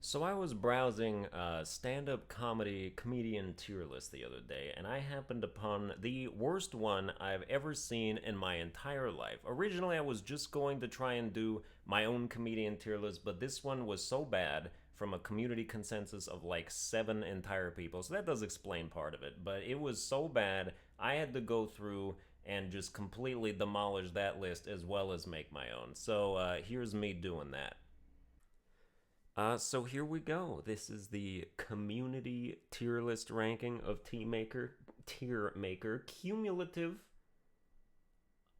So I was browsing stand-up comedy comedian tier list the other day, and I happened upon the worst one I've ever seen in my entire life. Originally, I was just going to try and do my own comedian tier list, but this one was so bad from a community consensus of like 7 entire people. So that does explain part of it, but it was so bad I had to go through and just completely demolish that list as well as make my own. So here's me doing that. So here we go. This is the community tier list ranking of Tier Maker, cumulative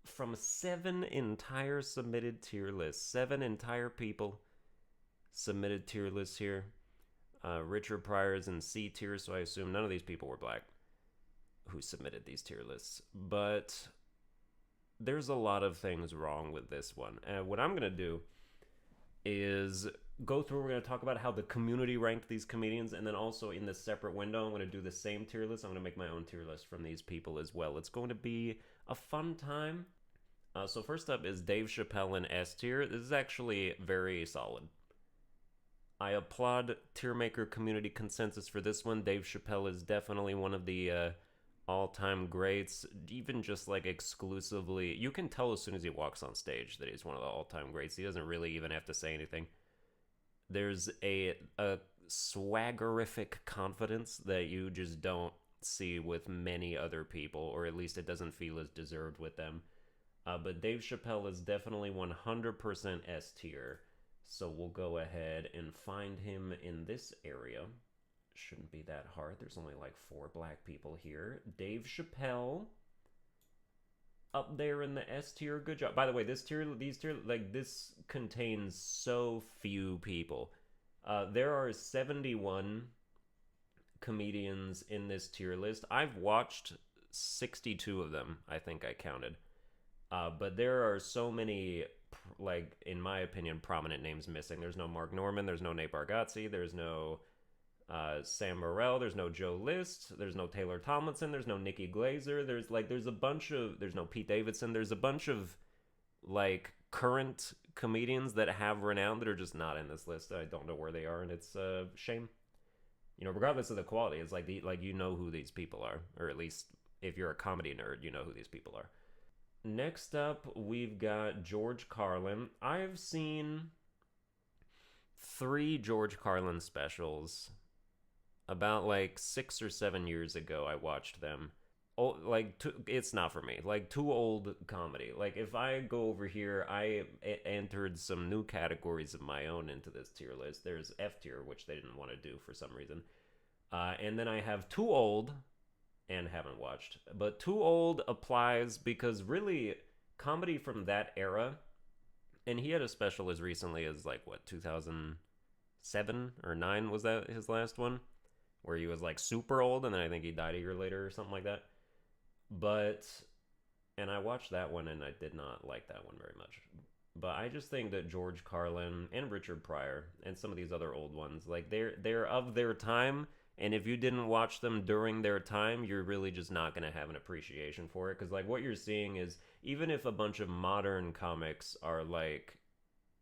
from 7 entire submitted tier lists. 7 entire people submitted tier lists here. Richard Pryor's in C tier, so I assume none of these people were black who submitted these tier lists. But there's a lot of things wrong with this one. And what I'm going to do is go through. We're going to talk about how the community ranked these comedians, and then also in this separate window, I'm going to do the same tier list. I'm going to make my own tier list from these people as well. It's going to be a fun time. So first up is Dave Chappelle in S tier. This is actually very solid. I applaud tier maker community consensus for this one. Dave Chappelle is definitely one of the all-time greats, even just like exclusively. You can tell as soon as he walks on stage that he's one of the all-time greats. He doesn't really even have to say anything. There's a swaggerific confidence that you just don't see with many other people, or at least it doesn't feel as deserved with them. But Dave Chappelle is definitely 100% S tier, so we'll go ahead and find him in this area. Shouldn't be that hard. There's only like 4 black people here. Dave Chappelle up there in the S tier. Good job. By the way, these tier, like this contains so few people. There are 71 comedians in this tier list. I've watched 62 of them, I think I counted. But there are so many, like, in my opinion, prominent names missing. There's no Mark Norman, there's no Nate Bargatze, there's no Sam Morril, there's no Joe List, there's no Taylor Tomlinson, there's no Nikki Glazer, there's no Pete Davidson, there's a bunch of, like, current comedians that have renown that are just not in this list. I don't know where they are, and it's a shame. You know, regardless of the quality, it's like, you know who these people are, or at least if you're a comedy nerd, you know who these people are. Next up, we've got George Carlin. I've seen 3 George Carlin specials. About like 6 or 7 years ago, I watched them. Oh, like, it's not for me. Like, too old comedy. Like, if I go over here, I entered some new categories of my own into this tier list. There's F tier, which they didn't want to do for some reason. And then I have too old and haven't watched. But too old applies because really, comedy from that era, and he had a special as recently as, like, what, 2007 or 9 was that his last one? Where he was, like, super old, and then I think he died a year later or something like that. But, and I watched that one, and I did not like that one very much. But I just think that George Carlin and Richard Pryor and some of these other old ones, like, they're of their time, and if you didn't watch them during their time, you're really just not going to have an appreciation for it. Because, like, what you're seeing is, even if a bunch of modern comics are, like,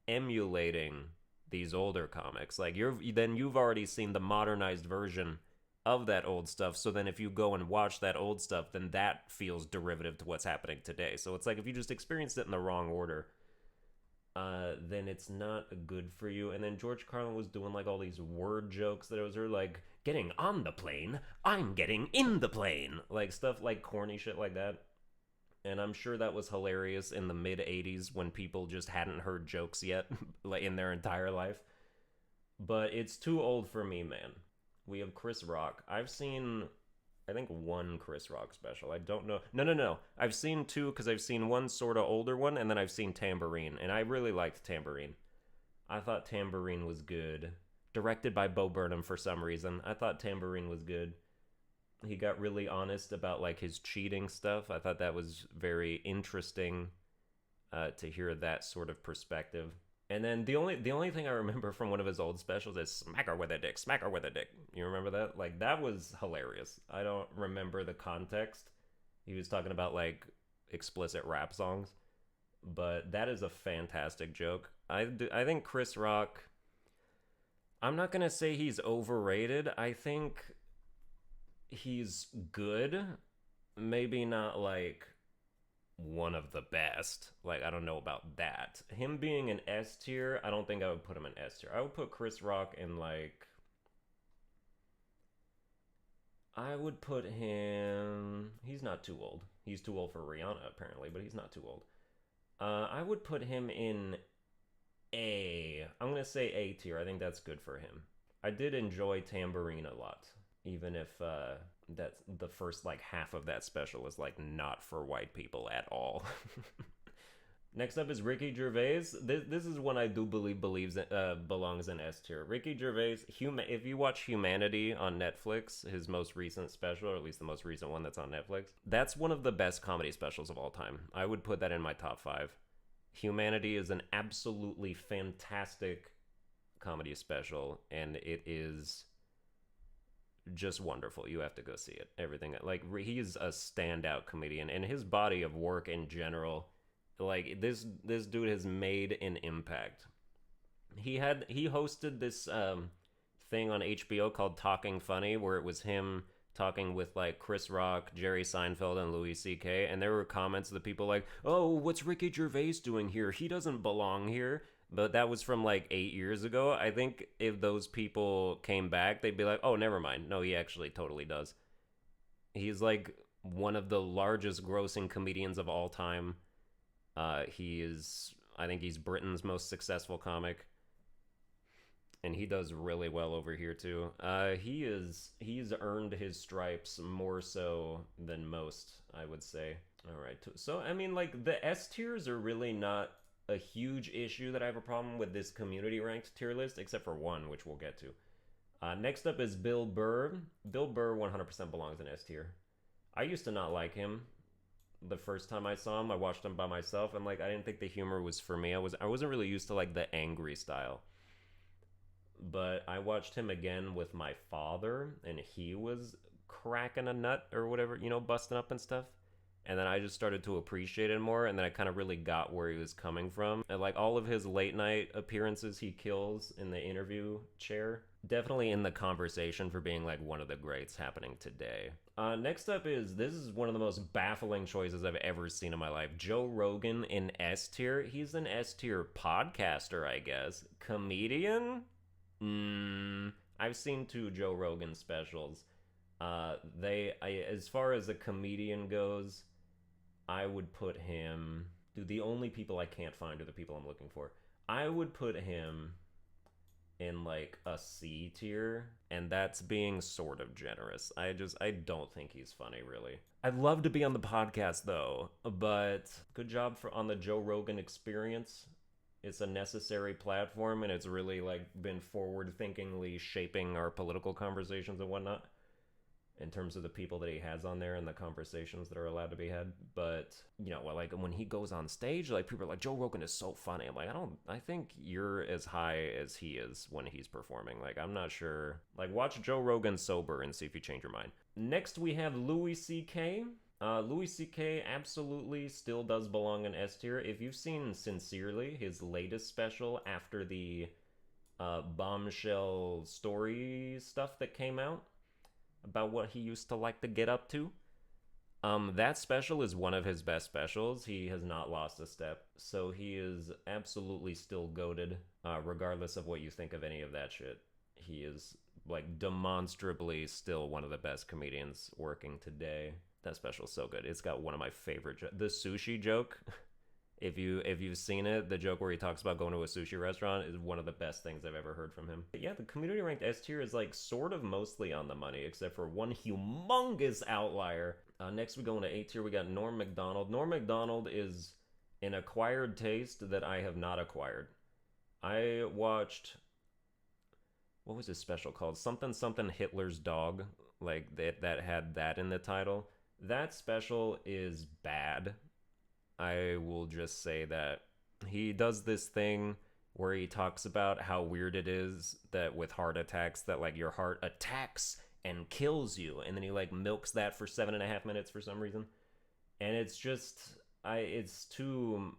emulating these older comics, like, you've already seen the modernized version of that old stuff. So then if you go and watch that old stuff, then that feels derivative to what's happening today. So it's like, if you just experienced it in the wrong order, then it's not good for you. And then George Carlin was doing, like, all these word jokes that was like, getting on the plane, I'm getting in the plane, like, stuff like corny shit like that. And I'm sure that was hilarious in the mid 80s when people just hadn't heard jokes yet like in their entire life. But it's too old for me, man. We have Chris Rock. I've seen, I think, 1 Chris Rock special. I don't know. No. I've seen 2 because I've seen one sort of older one, and then I've seen Tambourine. And I really liked Tambourine. I thought Tambourine was good. Directed by Beau Burnham for some reason. I thought Tambourine was good. He got really honest about, like, his cheating stuff. I thought that was very interesting to hear that sort of perspective. And then the only thing I remember from one of his old specials is smack her with a dick, smack her with a dick. You remember that? Like, that was hilarious. I don't remember the context. He was talking about, like, explicit rap songs. But that is a fantastic joke. I think Chris Rock, I'm not gonna say he's overrated. I think he's good. Maybe not like one of the best. Like, I don't know about that. Him being an S tier, I don't think I would put him in S tier. I would put Chris Rock in like. I would put him. He's not too old. He's too old for Rihanna, apparently, but he's not too old. I would put him in A. I'm going to say A tier. I think that's good for him. I did enjoy Tambourine a lot, even if that's the first like half of that special is like not for white people at all. Next up is Ricky Gervais. This is one I do believe belongs in S tier. Ricky Gervais. If you watch Humanity on Netflix, his most recent special, or at least the most recent one that's on Netflix, that's one of the best comedy specials of all time. I would put that in my top 5. Humanity is an absolutely fantastic comedy special, and it is just wonderful. You have to go see it. Everything, like, he's a standout comedian, and his body of work in general, like, this dude has made an impact. He hosted this thing on HBO called Talking Funny, where it was him talking with like Chris Rock, Jerry Seinfeld, and Louis C.K. And there were comments of the people like, "Oh, what's Ricky Gervais doing here? He doesn't belong here." But that was from like 8 years ago. I think if those people came back, they'd be like, "Oh, never mind. No, he actually totally does." He's like one of the largest grossing comedians of all time. I think he's Britain's most successful comic, and he does really well over here too. He's earned his stripes more so than most, I would say. All right, so I mean, like, the S tiers are really not a huge issue that I have a problem with this community ranked tier list, except for one, which we'll get to. Next up is Bill Burr. Bill Burr 100% belongs in S tier. I used to not like him. The first time I saw him, I watched him by myself, and like, I didn't think the humor was for me. I wasn't really used to like the angry style. But I watched him again with my father, and he was cracking a nut or whatever, busting up and stuff. And then I just started to appreciate it more, and then I kind of really got where he was coming from. And like, all of his late night appearances he kills in the interview chair, definitely in the conversation for being like one of the greats happening today. Next up this is one of the most baffling choices I've ever seen in my life. Joe Rogan in S tier. He's an S tier podcaster, I guess. Comedian? I've seen 2 Joe Rogan specials. As far as a comedian goes, I would put him. Dude, the only people I can't find are the people I'm looking for. I would put him in like a C tier, and that's being sort of generous. I don't think he's funny, really. I'd love to be on the podcast though, but good job on the Joe Rogan Experience. It's a necessary platform, and it's really like been forward-thinkingly shaping our political conversations and whatnot, in terms of the people that he has on there and the conversations that are allowed to be had. But, like, when he goes on stage, like, people are like, Joe Rogan is so funny. I'm like, I think you're as high as he is when he's performing. Like, I'm not sure. Like, watch Joe Rogan sober and see if you change your mind. Next, we have Louis C.K. Louis C.K. absolutely still does belong in S tier. If you've seen Sincerely, his latest special after the bombshell story stuff that came out about what he used to like to get up to, that special is one of his best specials. He has not lost a step, so he is absolutely still goated, regardless of what you think of any of that shit. He is like demonstrably still one of the best comedians working today. That special is so good. It's got one of my favorite the sushi joke. If you've seen it, the joke where he talks about going to a sushi restaurant is one of the best things I've ever heard from him. But yeah, the community ranked S tier is like sort of mostly on the money, except for one humongous outlier. Next we go into A tier. We got Norm Macdonald. Norm Macdonald is an acquired taste that I have not acquired. I watched, what was his special called? Something Hitler's Dog. Like that had that in the title. That special is bad. I will just say that he does this thing where he talks about how weird it is that with heart attacks that like your heart attacks and kills you, and then he like milks that for 7.5 minutes for some reason, and it's just it's too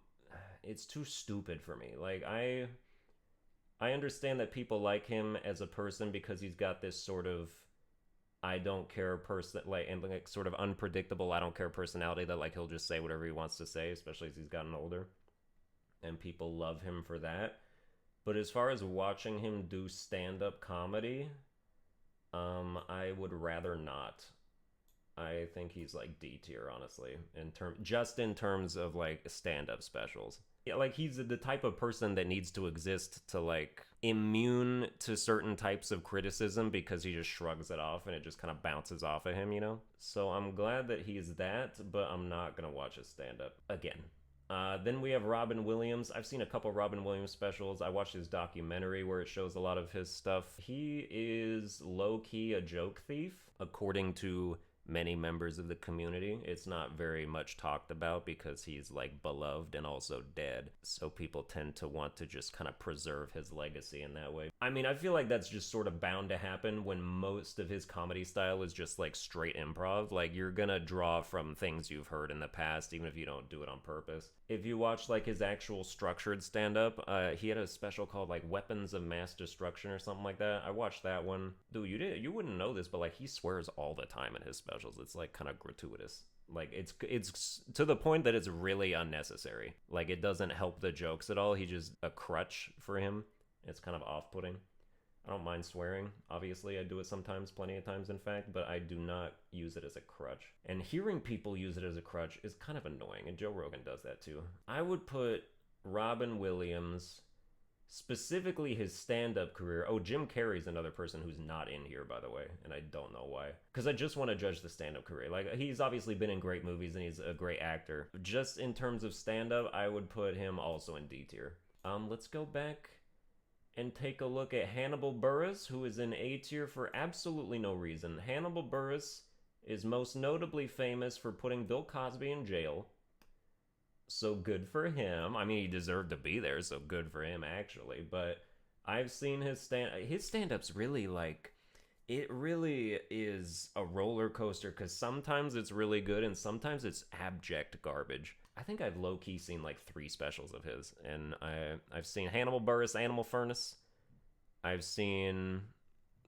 stupid for me. Like, I understand that people like him as a person because he's got this sort of I don't care person, like, and like sort of unpredictable I don't care personality that like he'll just say whatever he wants to say, especially as he's gotten older, and people love him for that. But as far as watching him do stand-up comedy, I would rather not. I think he's like D tier, honestly, in terms of like stand-up specials. Yeah, like he's the type of person that needs to exist to like immune to certain types of criticism because he just shrugs it off and it just kind of bounces off of him, you know? So I'm glad that he's that, but I'm not gonna watch his stand-up again. Then we have Robin Williams. I've seen a couple Robin Williams specials. I watched his documentary where it shows a lot of his stuff. He is low-key a joke thief, according to many members of the community. It's not very much talked about because he's like beloved and also dead. So people tend to want to just kind of preserve his legacy in that way. I mean, I feel like that's just sort of bound to happen when most of his comedy style is just like straight improv. Like you're gonna draw from things you've heard in the past, even if you don't do it on purpose. If you watch like his actual structured stand-up, he had a special called like Weapons of Mass Destruction or something like that. I watched that one. Dude, you wouldn't know this, but like he swears all the time in his specials. It's like kind of gratuitous. Like it's to the point that it's really unnecessary. Like it doesn't help the jokes at all. He just a crutch for him. It's kind of off-putting. I don't mind swearing. Obviously, I do it sometimes, plenty of times in fact, but I do not use it as a crutch. And hearing people use it as a crutch is kind of annoying, and Joe Rogan does that too. I would put Robin Williams, specifically his stand-up career. Oh, Jim Carrey's another person who's not in here, by the way, and I don't know why. Because I just want to judge the stand-up career. Like, he's obviously been in great movies, and he's a great actor. Just in terms of stand-up, I would put him also in D tier. Let's go back and take a look at Hannibal Burris, who is in A tier for absolutely no reason. Hannibal Burris is most notably famous for putting Bill Cosby in jail. So good for him. I mean, he deserved to be there, so good for him, actually. But I've seen his stand-up's really, like, it really is a roller coaster, because sometimes it's really good, and sometimes it's abject garbage. I think I've low-key seen like 3 specials of his, and I've seen Hannibal Burris, Animal Furnace. I've seen,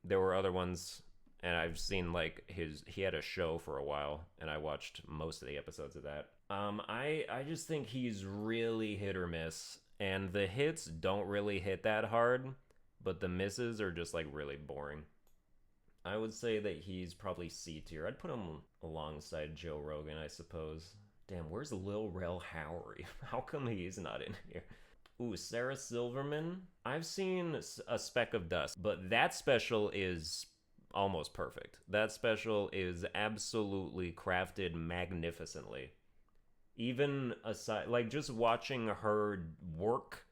there were other ones, and I've seen like he had a show for a while, and I watched most of the episodes of that. I just think he's really hit or miss, and the hits don't really hit that hard, but the misses are just like really boring. I would say that he's probably C tier. I'd put him alongside Joe Rogan, I suppose. Damn, where's Lil Rel Howery? How come he's not in here? Ooh, Sarah Silverman. I've seen A Speck of Dust, but that special is almost perfect. That special is absolutely crafted magnificently. Even aside, like just watching her work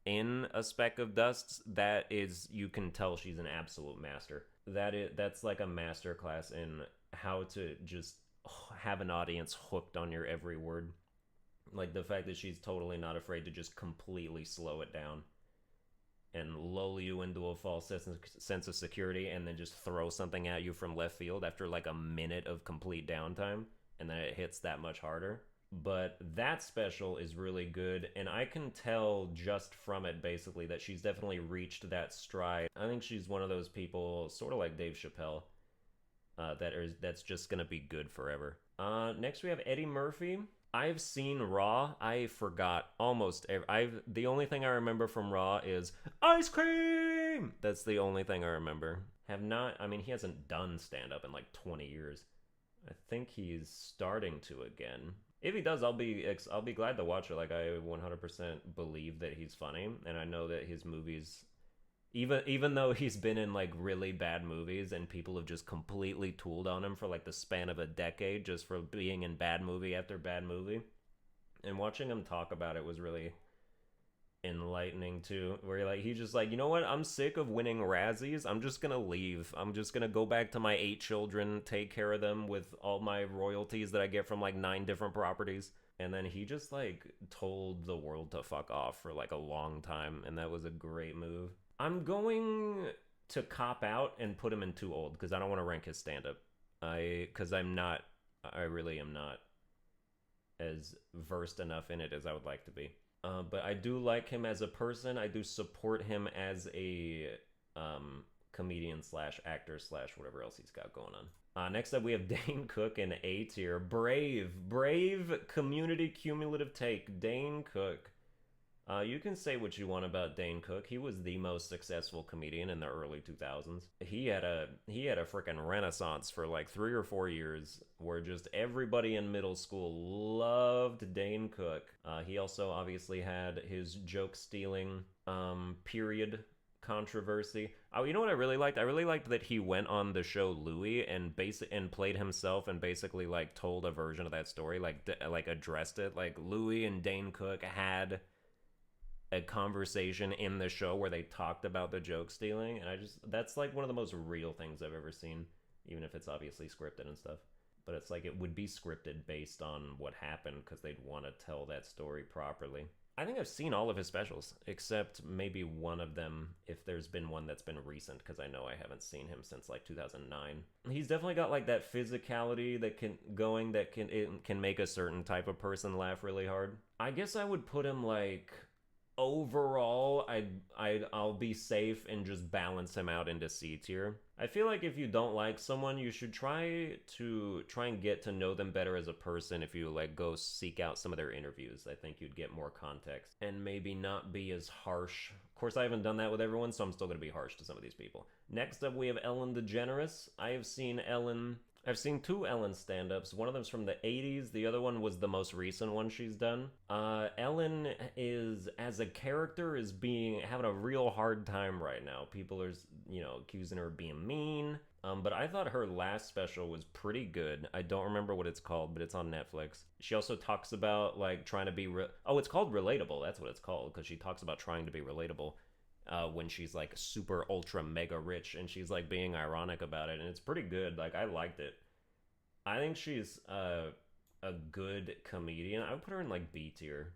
in A Speck of Dust, that is, you can tell she's an absolute master. That's like a masterclass in how to just have an audience hooked on your every word. Like the fact that she's totally not afraid to just completely slow it down and lull you into a false sense of security, and then just throw something at you from left field after like a minute of complete downtime, and then it hits that much harder. But that special is really good, and I can tell just from it basically that she's definitely reached that stride. I think she's one of those people, sort of like Dave Chappelle, that's just gonna be good forever. Next we have Eddie Murphy. I've seen Raw. I forgot almost the only thing I remember from Raw is ice cream. That's the only thing I remember. I mean, he hasn't done stand-up in like 20 years. I think he's starting to again. If he does, I'll be glad to watch it. Like, I 100% believe that he's funny, and I know that his movies, even though he's been in like really bad movies and people have just completely tooled on him for like the span of a decade just for being in bad movie after bad movie, and watching him talk about it was really enlightening too, where he's just like, you know what, I'm sick of winning Razzies, I'm just gonna leave, I'm just gonna go back to my 8 children, take care of them with all my royalties that I get from like 9 different properties. And then he just like told the world to fuck off for like a long time, and that was a great move. I'm going to cop out and put him in too old, because I don't want to rank his stand-up. I really am not as versed enough in it as I would like to be. But I do like him as a person. I do support him as a comedian slash actor slash whatever else he's got going on. Next up, we have Dane Cook in A tier. Brave community cumulative take. Dane Cook. You can say what you want about Dane Cook. He was the most successful comedian in the early 2000s. He had a freaking renaissance for like 3 or 4 years where just everybody in middle school loved Dane Cook. He also obviously had his joke stealing period controversy. Oh, you know what I really liked? I really liked that he went on the show Louie and played himself and basically like told a version of that story, like addressed it. Like Louie and Dane Cook had a conversation in the show where they talked about the joke stealing, and that's like one of the most real things I've ever seen, even if it's obviously scripted and stuff. But it's like it would be scripted based on what happened because they'd want to tell that story properly. I think I've seen all of his specials, except maybe one of them, if there's been one that's been recent, because I know I haven't seen him since like 2009. He's definitely got like that physicality that can make a certain type of person laugh really hard. I guess I would put him like overall, I'll be safe and just balance him out into C tier. I feel like if you don't like someone, you should try and get to know them better as a person. If you like go seek out some of their interviews, I think you'd get more context and maybe not be as harsh. Of course, I haven't done that with everyone, so I'm still going to be harsh to some of these people. Next up, we have Ellen DeGeneres. I've seen 2 Ellen stand-ups. One of them's from the 80s. The other one was the most recent one she's done. Ellen is, as a character, having a real hard time right now. People are, accusing her of being mean. But I thought her last special was pretty good. I don't remember what it's called, but it's on Netflix. She also talks about, like, trying to be... it's called Relatable. That's what it's called, because she talks about trying to be relatable. When she's like super ultra mega rich and she's like being ironic about it, and it's pretty good. Like, I liked it. I think she's a good comedian. I would put her in like B tier.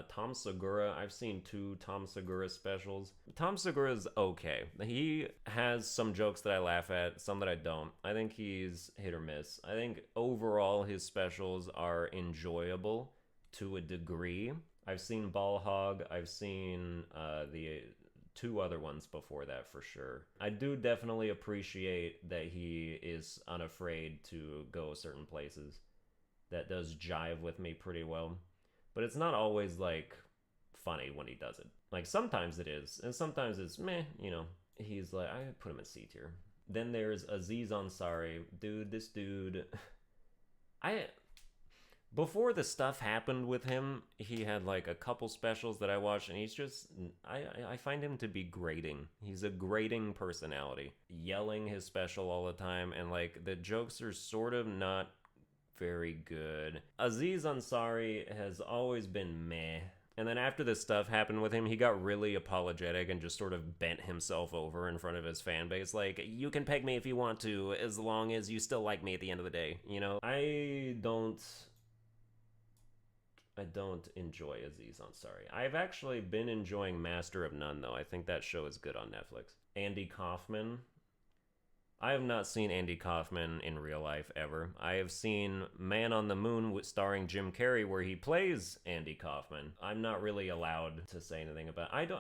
Tom Segura, I've seen 2 Tom Segura specials. Tom Segura's okay. He has some jokes that I laugh at, some that I don't. I think he's hit or miss. I think overall his specials are enjoyable to a degree. I've seen Ball Hog. I've seen the 2 other ones before that for sure. I do definitely appreciate that he is unafraid to go certain places. That does jive with me pretty well. But it's not always like funny when he does it. Like sometimes it is, and sometimes it's meh, He's like, I put him in C tier. Then there's Aziz Ansari. This dude before the stuff happened with him, he had like a couple specials that I watched, and he's just, I find him to be grating. He's a grating personality, yelling his special all the time, and like the jokes are sort of not very good. Aziz Ansari has always been meh. And then after this stuff happened with him, he got really apologetic and just sort of bent himself over in front of his fan base. Like, you can peg me if you want to, as long as you still like me at the end of the day, I don't enjoy Aziz Ansari. I've actually been enjoying Master of None, though. I think that show is good on Netflix. Andy Kaufman. I have not seen Andy Kaufman in real life ever. I have seen Man on the Moon starring Jim Carrey where he plays Andy Kaufman. I'm not really allowed to say anything about it.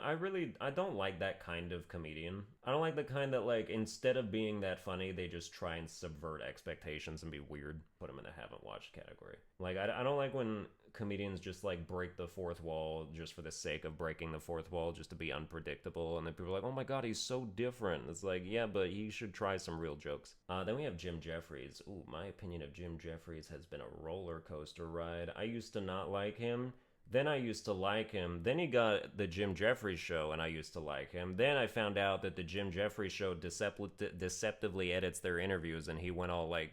I don't like that kind of comedian. I don't like the kind that, like, instead of being that funny, they just try and subvert expectations and be weird. Put them in the haven't watched category. Like, I don't like when comedians just like break the fourth wall just for the sake of breaking the fourth wall, just to be unpredictable, and then people are like, oh my god, he's so different. It's like, yeah, but he should try some real jokes. Then we have Jim Jeffries. Ooh, my opinion of Jim Jeffries has been a roller coaster ride. I used to not like him, then I used to like him, then he got the Jim Jeffries show and I used to like him, then I found out that the Jim Jeffries show deceptively edits their interviews, and he went all like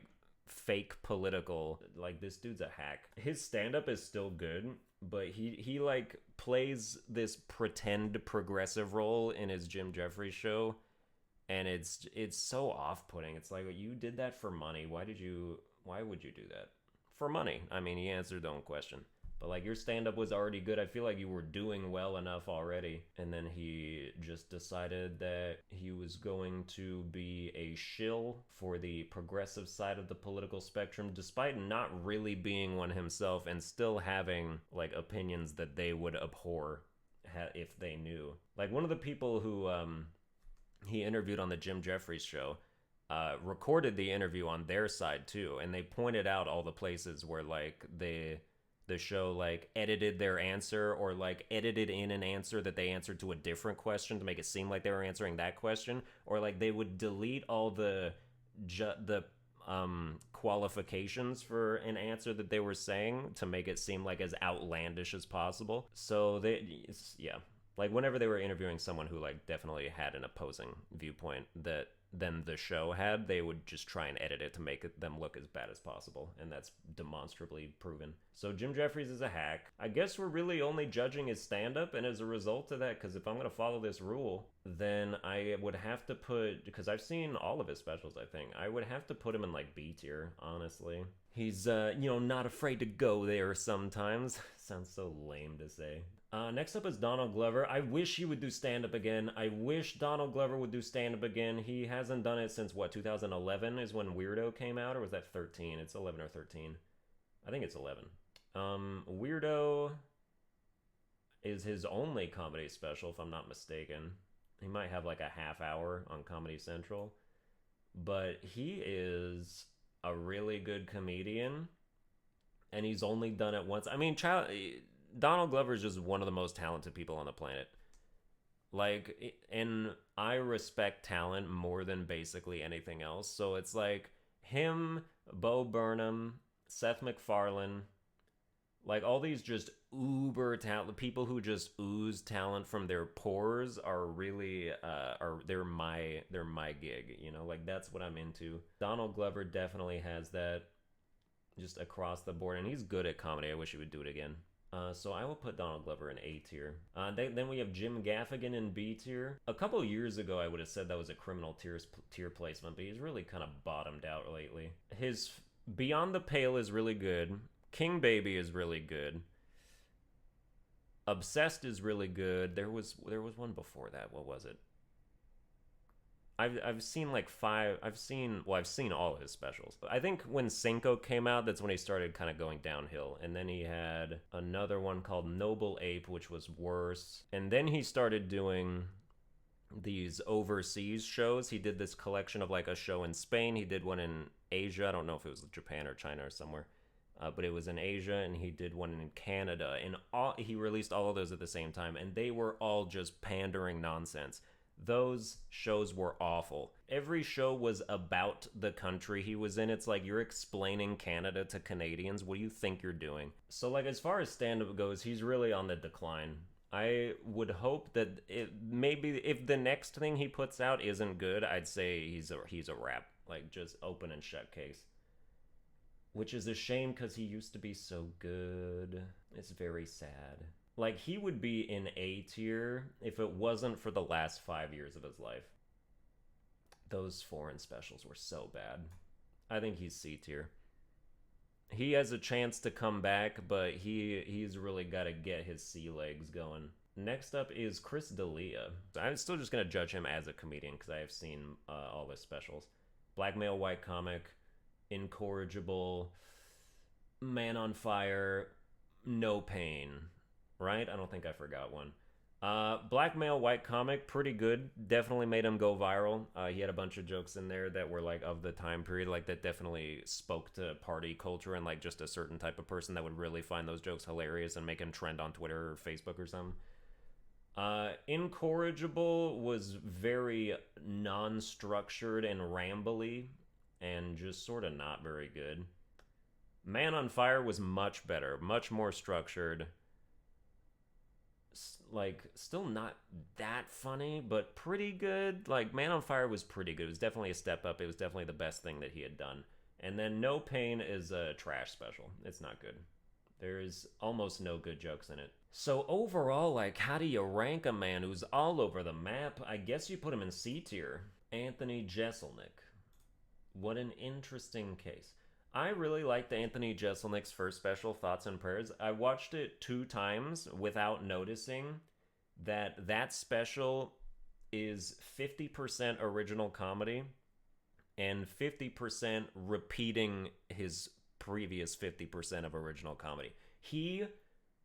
fake political. Like, this dude's a hack. His stand-up is still good, but he like plays this pretend progressive role in his Jim Jeffries show, and it's so off-putting. It's like, you did that for money. Why would you do that? For money. I mean, he answered the own question. But like your stand-up was already good. I feel like you were doing well enough already. And then he just decided that he was going to be a shill for the progressive side of the political spectrum, despite not really being one himself and still having like opinions that they would abhor if they knew. Like one of the people who he interviewed on the Jim Jeffries show recorded the interview on their side too, and they pointed out all the places where like the show like edited their answer or like edited in an answer that they answered to a different question to make it seem like they were answering that question, or like they would delete all the qualifications for an answer that they were saying to make it seem like as outlandish as possible. So yeah, like whenever they were interviewing someone who like definitely had an opposing viewpoint that than the show had, they would just try and edit it to make them look as bad as possible, and that's demonstrably proven. So Jim Jeffries is a hack. I guess we're really only judging his stand-up, and as a result of that, because if I'm going to follow this rule, then I would have to put, because I've seen all of his specials, I think, I would have to put him in like B tier, honestly. He's, not afraid to go there sometimes. Sounds so lame to say. Next up is Donald Glover. I wish he would do stand-up again. I wish Donald Glover would do stand-up again. He hasn't done it since, 2011 is when Weirdo came out, or was that 13? It's 11 or 13. I think it's 11. Weirdo is his only comedy special, if I'm not mistaken. He might have like a half hour on Comedy Central. But he is a really good comedian, and he's only done it once. I mean, Donald Glover is just one of the most talented people on the planet. Like, and I respect talent more than basically anything else. So it's like him, Beau Burnham, Seth MacFarlane, like all these just uber talent people who just ooze talent from their pores are really they're my gig, like that's what I'm into. Donald Glover definitely has that just across the board, and he's good at comedy. I wish he would do it again. So I will put Donald Glover in A tier. Then we have Jim Gaffigan in B tier. A couple years ago, I would have said that was a criminal tier placement, but he's really kind of bottomed out lately. His Beyond the Pale is really good. King Baby is really good. Obsessed is really good. There was one before that. What was it? I've seen like five. I've seen all his specials. I think when Cinco came out, that's when he started kind of going downhill. And then he had another one called Noble Ape, which was worse. And then he started doing these overseas shows. He did this collection of like a show in Spain. He did one in Asia. I don't know if it was Japan or China or somewhere. But it was in Asia, and he did one in Canada. And he released all of those at the same time. And they were all just pandering nonsense. Those shows were awful. Every show was about the country he was in. It's like you're explaining Canada to Canadians. What do you think you're doing? So like as far as stand-up goes, he's really on the decline. I would hope that maybe if the next thing he puts out isn't good, I'd say he's a wrap. Like just open and shut case. Which is a shame because he used to be so good. It's very sad. Like, he would be in A tier if it wasn't for the last 5 years of his life. Those foreign specials were so bad. I think he's C tier. He has a chance to come back, but he's really got to get his sea legs going. Next up is Chris D'Elia. I'm still just going to judge him as a comedian because I have seen all his specials. Black Male White Comic, Incorrigible, Man on Fire, No Pain. Right? I don't think I forgot one. Black Male White Comic, pretty good. Definitely made him go viral. He had a bunch of jokes in there that were like of the time period, like that definitely spoke to party culture and like just a certain type of person that would really find those jokes hilarious and make him trend on Twitter or Facebook or something. Incorrigible was very non-structured and rambly and just sort of not very good. Man on Fire was much better, much more structured. Like, still not that funny, but pretty good. Like, Man on Fire was pretty good. It was definitely a step up. It was definitely the best thing that he had done. And then No Pain is a trash special. It's not good. There's almost no good jokes in it. So overall, like, how do you rank a man who's all over the map? I guess you put him in C tier. Anthony Jesselnik. What an interesting case. I really liked Anthony Jeselnik's first special, Thoughts and Prayers. I watched it 2 times without noticing that special is 50% original comedy and 50% repeating his previous 50% of original comedy. He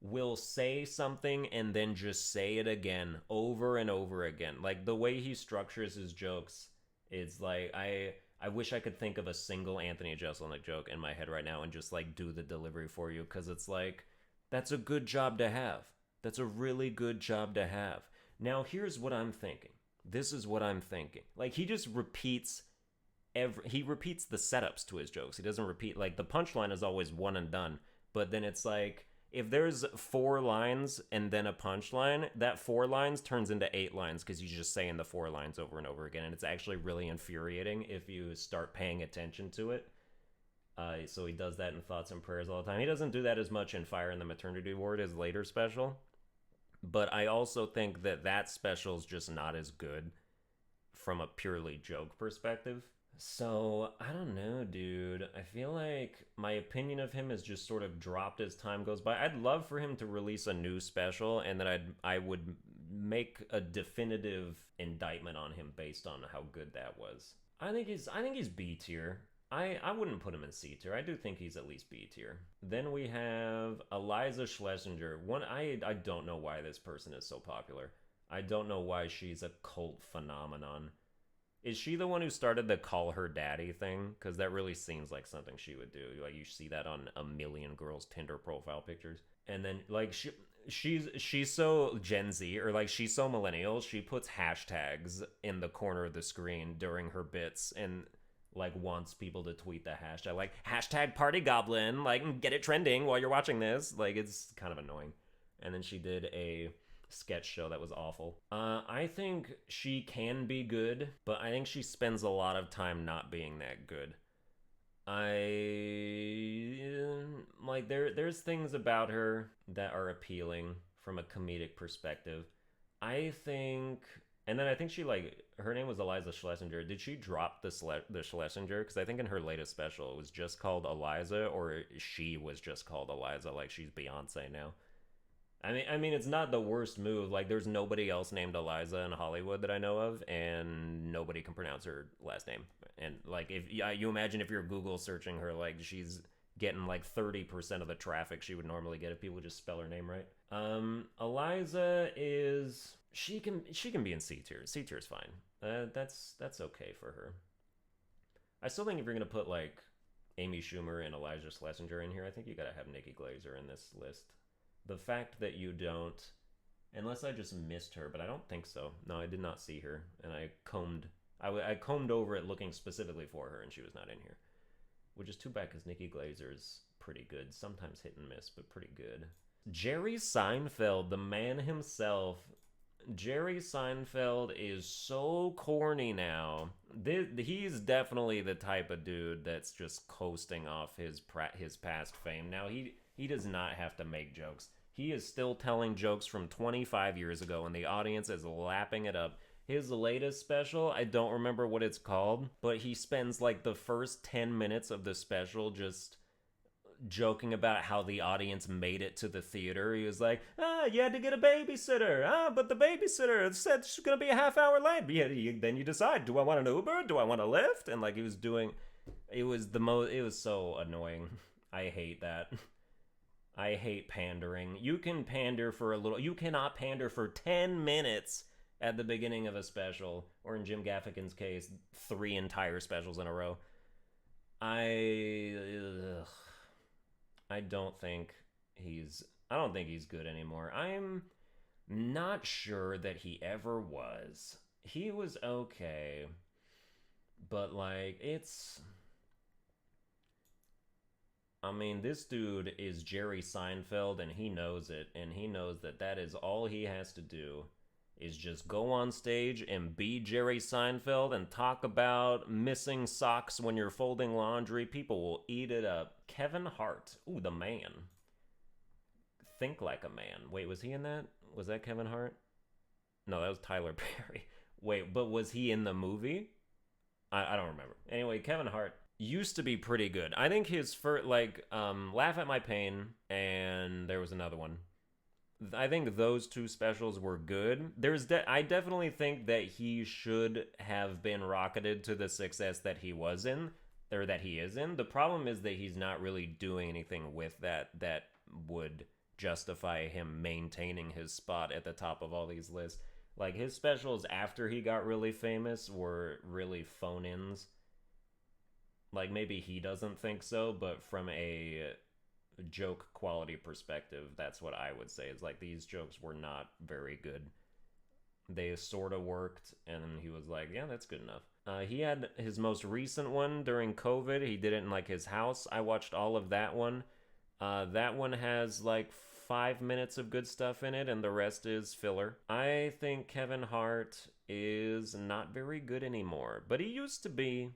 will say something and then just say it again over and over again. Like the way he structures his jokes is like I wish I could think of a single Anthony Jeselnik joke in my head right now and just like do the delivery for you, because it's like that's a good job to have. That's a really good job to have. Now here's what I'm thinking. This is what I'm thinking. Like he just repeats he repeats the setups to his jokes. He doesn't repeat, like the punchline is always one and done, but then it's like if there's 4 lines and then a punchline, that 4 lines turns into 8 lines because he's just saying the 4 lines over and over again, and it's actually really infuriating if you start paying attention to it. So he does that in Thoughts and Prayers all the time. He doesn't do that as much in Fire in the Maternity Ward, his later special, but I also think that special is just not as good from a purely joke perspective. So, I don't know, dude. I feel like my opinion of him has just sort of dropped as time goes by. I'd love for him to release a new special, and then I would make a definitive indictment on him based on how good that was. I think he's B tier. I wouldn't put him in C tier. I do think he's at least B tier. Then we have Iliza Schlesinger. I don't know why this person is so popular. I don't know why she's a cult phenomenon. Is she the one who started the call her daddy thing? Because that really seems like something she would do. Like you see that on a million girls' Tinder profile pictures. And then like she's so Gen Z, or like she's so millennial. She puts hashtags in the corner of the screen during her bits and like wants people to tweet the hashtag, like hashtag party goblin, like get it trending while you're watching this. Like it's kind of annoying. And then she did a sketch show that was awful. I think she can be good, but I think she spends a lot of time not being that good. Like there's things about her that are appealing from a comedic perspective. I think, and then I think she like her name was Iliza Schlesinger. Did she drop the Schlesinger? Because I think in her latest special it was just called Iliza, or she was just called Iliza, like she's Beyonce now. I mean, it's not the worst move. Like, there's nobody else named Iliza in Hollywood that I know of, and nobody can pronounce her last name. And, like, if you imagine if you're Google searching her, like, she's getting, like, 30% of the traffic she would normally get if people just spell her name right. Iliza is... She can be in C tier. C tier is fine. That's okay for her. I still think if you're going to put, like, Amy Schumer and Iliza Schlesinger in here, I think you gotta have Nikki Glaser in this list. The fact that you don't, unless I just missed her, but I don't think so. No, I did not see her, and I combed over it looking specifically for her, and she was not in here, which is too bad because Nikki Glaser's pretty good. Sometimes hit and miss, but pretty good. Jerry Seinfeld, the man himself. Jerry Seinfeld is so corny now. He's definitely the type of dude that's just coasting off his past fame. Now he does not have to make jokes. He is still telling jokes from 25 years ago, and the audience is lapping it up. His latest special, I don't remember what it's called, but he spends like the first 10 minutes of the special just joking about how the audience made it to the theater. He was like, you had to get a babysitter. But the babysitter said she's going to be a half hour late. Then you decide, do I want an Uber? Do I want a Lyft? And like he was doing, it was so annoying. I hate that. I hate pandering. You can pander for a little. You cannot pander for 10 minutes at the beginning of a special, or in Jim Gaffigan's case, 3 entire specials in a row. I don't think he's good anymore. I'm not sure that he ever was. He was okay, but like I mean, this dude is Jerry Seinfeld, and he knows it, and he knows that is all he has to do is just go on stage and be Jerry Seinfeld and talk about missing socks when you're folding laundry. People will eat it up. Kevin Hart. Ooh, the man. Think Like a Man. Wait, was he in that? Was that Kevin Hart? No, that was Tyler Perry. Wait, but was he in the movie? I don't remember. Anyway, Kevin Hart. used to be pretty good. I think his first, like, Laugh at My Pain, and there was another one. I think those two specials were good. I definitely think that he should have been rocketed to the success that he was in, or that he is in. The problem is that he's not really doing anything with that would justify him maintaining his spot at the top of all these lists. Like, his specials after he got really famous were really phone-ins. Like, maybe he doesn't think so, but from a joke quality perspective, that's what I would say. Is like, these jokes were not very good. They sort of worked, and he was like, yeah, that's good enough. He had his most recent one during COVID. He did it in like his house. I watched all of that one. That one has like 5 minutes of good stuff in it, and the rest is filler. I think Kevin Hart is not very good anymore, but he used to be.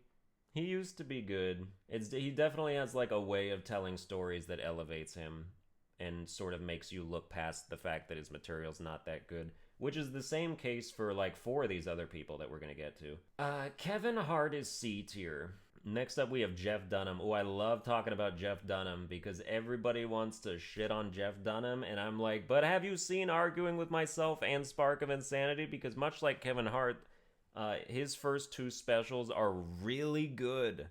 He used to be good. He definitely has like a way of telling stories that elevates him and sort of makes you look past the fact that his material's not that good, which is the same case for like 4 of these other people that we're going to get to. Kevin Hart is C tier. Next up, we have Jeff Dunham. Oh, I love talking about Jeff Dunham because everybody wants to shit on Jeff Dunham, and I'm like, but have you seen Arguing with Myself and Spark of Insanity? Because much like Kevin Hart, his first 2 specials are really good.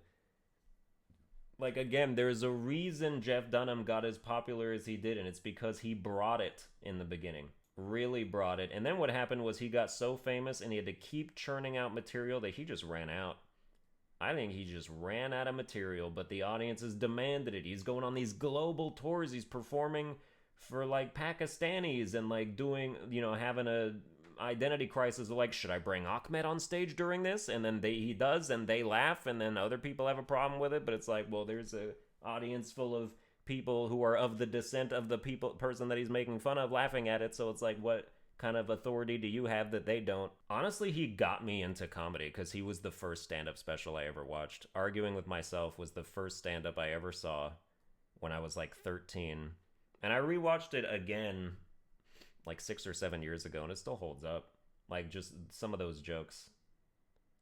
Like, again, there's a reason Jeff Dunham got as popular as he did, and it's because he brought it in the beginning. Really brought it. And then what happened was he got so famous and he had to keep churning out material that he just ran out. I think he just ran out of material, but the audiences demanded it. He's going on these global tours. He's performing for, like, Pakistanis and, like, doing, having a identity crisis of like, should I bring Ahmed on stage during this? And then he does, and they laugh, and then other people have a problem with it, but it's like, well, there's a audience full of people who are of the descent of the person that he's making fun of laughing at it, so it's like, what kind of authority do you have that they don't? Honestly, he got me into comedy because he was the first stand-up special I ever watched. Arguing with Myself was the first stand-up I ever saw when I was like 13, and I rewatched it again like 6 or 7 years ago, and it still holds up. Like, just some of those jokes.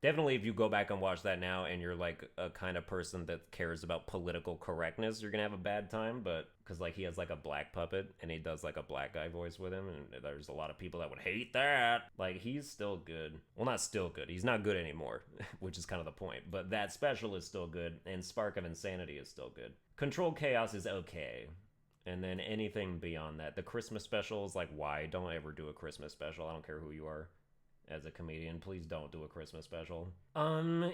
Definitely, if you go back and watch that now and you're like a kind of person that cares about political correctness, you're gonna have a bad time. But because like he has like a black puppet and he does like a black guy voice with him, and there's a lot of people that would hate that. Like, he's still good. Well, not still good, he's not good anymore, which is kind of the point. But that special is still good, and Spark of Insanity is still good. Controlled Chaos is okay. And then anything beyond that. The Christmas special is like, why? Don't ever do a Christmas special. I don't care who you are as a comedian. Please don't do a Christmas special.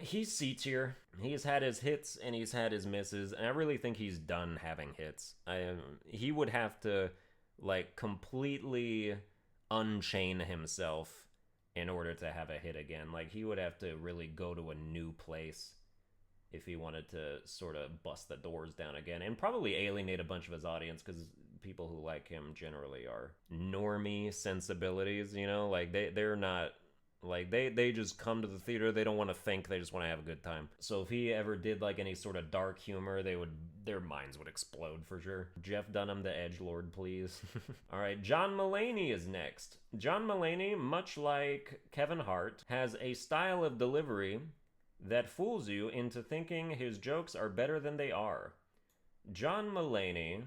He's C tier. He's had his hits and he's had his misses. And I really think he's done having hits. He would have to, like, completely unchain himself in order to have a hit again. Like, he would have to really go to a new place if he wanted to sort of bust the doors down again, and probably alienate a bunch of his audience, because people who like him generally are normie sensibilities, like they're not, like they just come to the theater, they don't want to think, they just want to have a good time. So if he ever did like any sort of dark humor, their minds would explode for sure. Jeff Dunham, the edgelord, please. All right, John Mulaney is next. John Mulaney, much like Kevin Hart, has a style of delivery that fools you into thinking his jokes are better than they are. John Mulaney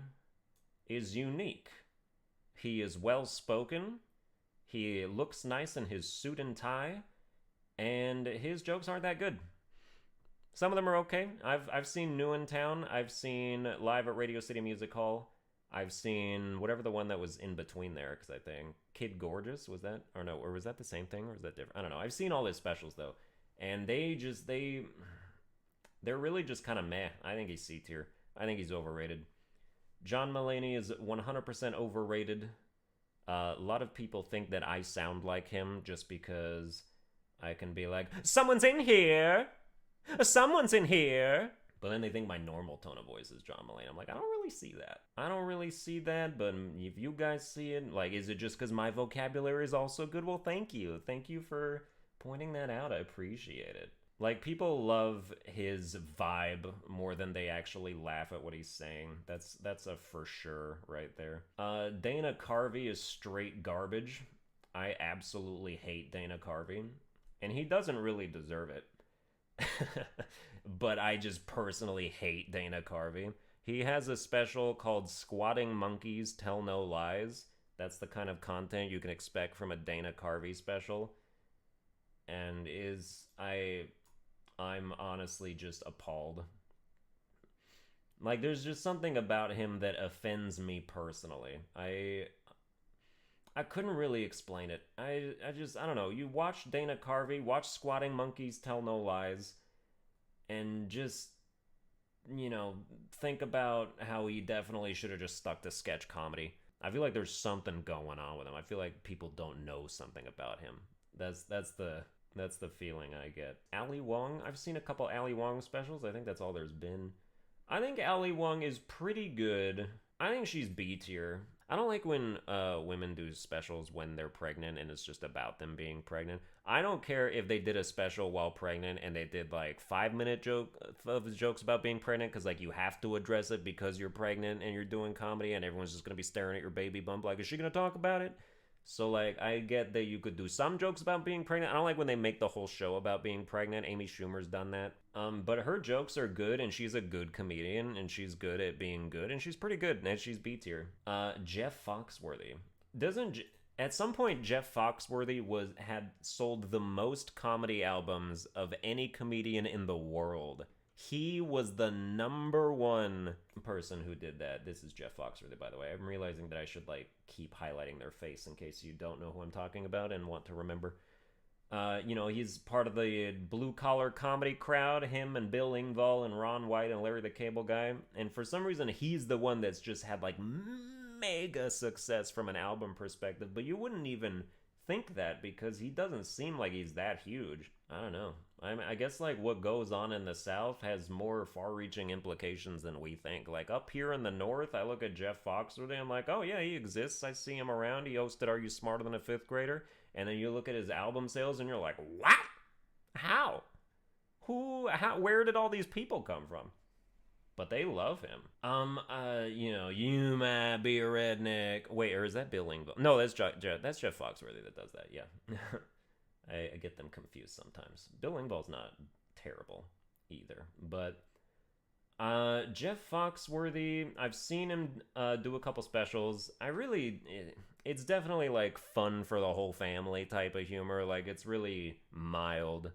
is unique. He is well-spoken. He looks nice in his suit and tie. And his jokes aren't that good. Some of them are okay. I've seen New in Town. I've seen Live at Radio City Music Hall. I've seen whatever the one that was in between there, because I think Kid Gorgeous, was that? Or no, or was that the same thing, or was that different? I don't know. I've seen all his specials, though. And they're really just kind of meh. I think he's C tier. I think he's overrated. John Mulaney is 100% overrated. A lot of people think that I sound like him just because I can be like, someone's in here! Someone's in here! But then they think my normal tone of voice is John Mulaney. I'm like, I don't really see that. But if you guys see it, like, is it just because my vocabulary is also good? Well, thank you. Thank you for pointing that out. I appreciate it. Like, people love his vibe more than they actually laugh at what he's saying. That's a for sure right there. Dana Carvey is straight garbage. I absolutely hate Dana Carvey, and he doesn't really deserve it. but I just personally hate Dana Carvey. He has a special called Squatting Monkeys Tell No Lies. That's the kind of content you can expect from a Dana Carvey special. And I'm honestly just appalled. Like, there's just something about him that offends me personally. I couldn't really explain it. I don't know. You watch Dana Carvey, watch Squatting Monkeys Tell No Lies, and just, think about how he definitely should have just stuck to sketch comedy. I feel like there's something going on with him. I feel like people don't know something about him. That's the feeling I get. Ali Wong, I've seen a couple Ali Wong specials. I think that's all there's been. I think Ali Wong is pretty good. I think she's B tier. I don't like when women do specials when they're pregnant and it's just about them being pregnant. I don't care if they did a special while pregnant and they did like 5-minute jokes about being pregnant because like you have to address it because you're pregnant and you're doing comedy and everyone's just gonna be staring at your baby bump like, is she gonna talk about it? So, like, I get that you could do some jokes about being pregnant. I don't like when they make the whole show about being pregnant. Amy Schumer's done that. But her jokes are good, and she's a good comedian, and she's good at being good, and she's pretty good, and she's B tier. Jeff Foxworthy. At some point, Jeff Foxworthy had sold the most comedy albums of any comedian in the world. He was the number one person who did that. This is Jeff Foxworthy, by the way. I'm realizing that I should, keep highlighting their face in case you don't know who I'm talking about and want to remember. He's part of the blue-collar comedy crowd, him and Bill Engvall and Ron White and Larry the Cable Guy. And for some reason, he's the one that's just had, mega success from an album perspective. But you wouldn't even think that because he doesn't seem like he's that huge. I don't know. I guess what goes on in the South has more far-reaching implications than we think. Like up here in the North, I look at Jeff Foxworthy, I'm like, oh yeah, he exists. I see him around. He hosted Are You Smarter Than a Fifth Grader? And then you look at his album sales and you're like, what? How? Where did all these people come from? But they love him. You might be a redneck. Wait, or is that Bill Engvall? No, that's Jeff Foxworthy that does that, yeah. I get them confused sometimes. Bill Engvall's not terrible either. But Jeff Foxworthy, I've seen him do a couple specials. It's definitely fun for the whole family type of humor. It's really mild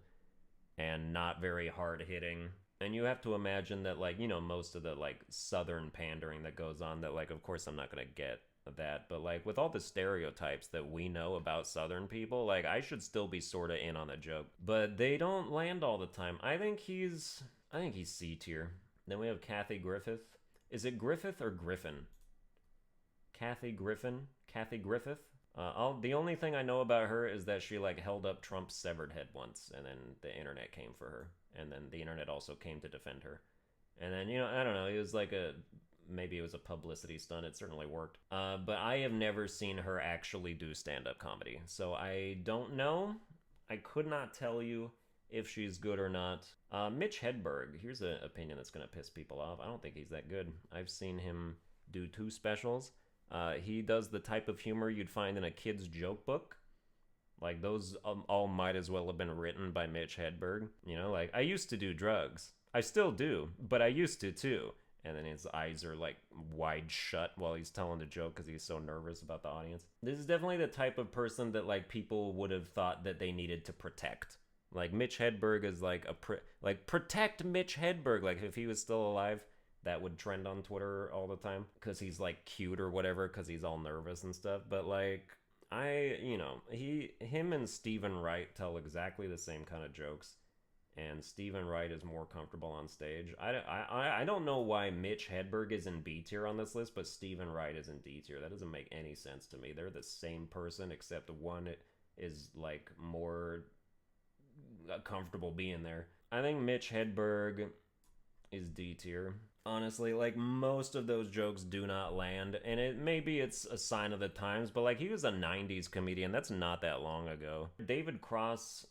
and not very hard-hitting. And you have to imagine that most of the southern pandering that goes on that of course I'm not going to get that, but with all the stereotypes that we know about southern people, I should still be sort of in on the joke, but they don't land all the time. I think he's C tier. Then we have Kathy Griffith. Is it Griffith or Griffin? Kathy Griffith. The only thing I know about her is that she held up Trump's severed head once, and then the internet came for her, and then the internet also came to defend her, and then I don't know, it was maybe it was a publicity stunt. It certainly worked. But I have never seen her actually do stand-up comedy. So I don't know. I could not tell you if she's good or not. Mitch Hedberg. Here's an opinion that's going to piss people off. I don't think he's that good. I've seen him do 2 specials. He does the type of humor you'd find in a kid's joke book. Those all might as well have been written by Mitch Hedberg. I used to do drugs. I still do, but I used to too. And then his eyes are wide shut while he's telling the joke because he's so nervous about the audience. This is definitely the type of person that people would have thought that they needed to protect. Mitch Hedberg is protect Mitch Hedberg. If he was still alive, that would trend on Twitter all the time because he's cute or whatever because he's all nervous and stuff. But him and Stephen Wright tell exactly the same kind of jokes. And Stephen Wright is more comfortable on stage. I don't know why Mitch Hedberg is in B tier on this list, but Stephen Wright is in D tier. That doesn't make any sense to me. They're the same person, except one is more comfortable being there. I think Mitch Hedberg is D tier. Honestly, most of those jokes do not land, and maybe it's a sign of the times, but he was a 90s comedian. That's not that long ago. David Cross,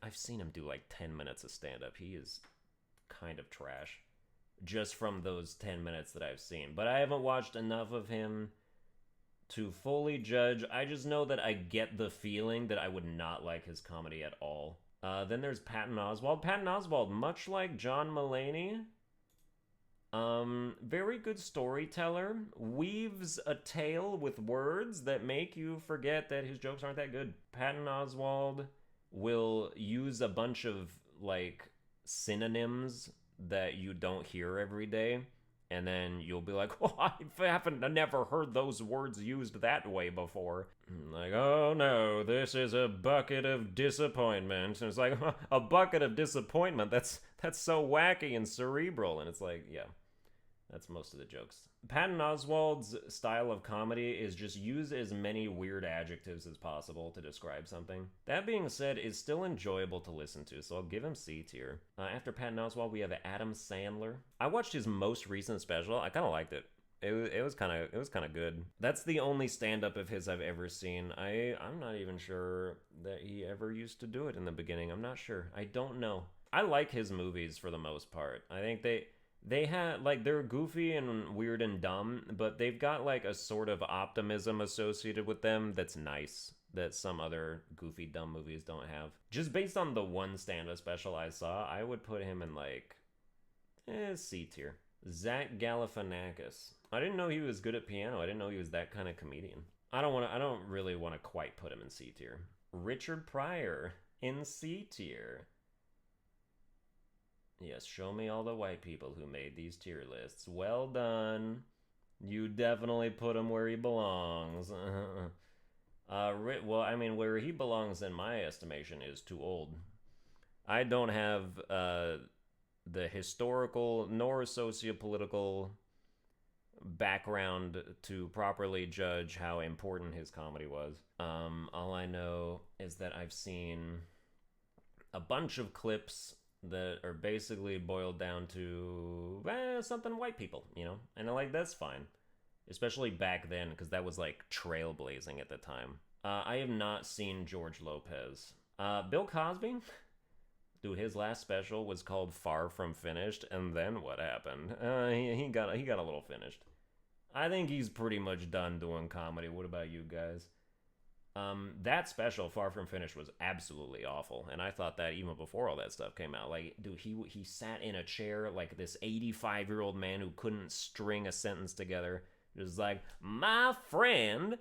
I've seen him do 10 minutes of stand-up. He is kind of trash, just from those 10 minutes that I've seen. But I haven't watched enough of him to fully judge. I just know that I get the feeling that I would not like his comedy at all. Then there's Patton Oswald. Patton Oswald, much like John Mulaney, very good storyteller, weaves a tale with words that make you forget that his jokes aren't that good. Patton Oswald will use a bunch of, like, synonyms that you don't hear every day, and then you'll be like, oh, I haven't never heard those words used that way before. Like, oh no, this is a bucket of disappointment. And it's like, a bucket of disappointment? That's so wacky and cerebral. And it's like, yeah, that's most of the jokes. Patton Oswald's style of comedy is just use as many weird adjectives as possible to describe something. That being said, it's still enjoyable to listen to, so I'll give him C tier. After Patton Oswald, we have Adam Sandler. I watched his most recent special. I kind of liked it. It was kind of good. That's the only stand-up of his I've ever seen. I'm not even sure that he ever used to do it in the beginning. I'm not sure. I don't know. I like his movies for the most part. I think they had, like, they're goofy and weird and dumb, but they've got, like, a sort of optimism associated with them that's nice, that some other goofy, dumb movies don't have. Just based on the one stand-up special I saw, I would put him in, like, C tier. Zach Galifianakis. I didn't know he was good at piano. I didn't know he was that kind of comedian. I don't really want to quite put him in C tier. Richard Pryor in C tier. Yes, show me all the white people who made these tier lists. Well done. You definitely put him where he belongs. Well, I mean, where he belongs in my estimation is too old. I don't have the historical nor sociopolitical background to properly judge how important his comedy was. All I know is that I've seen a bunch of clips that are basically boiled down to something white people, you know? And like, that's fine. Especially back then, because that was like trailblazing at the time. I have not seen George Lopez. Bill Cosby? Dude, his last special was called Far From Finished, and then what happened? He got a little finished. I think he's pretty much done doing comedy. What about you guys? That special, Far From Finished, was absolutely awful, and I thought that even before all that stuff came out. Like, dude, he sat in a chair like this 85-year-old man who couldn't string a sentence together. It was like, my friend,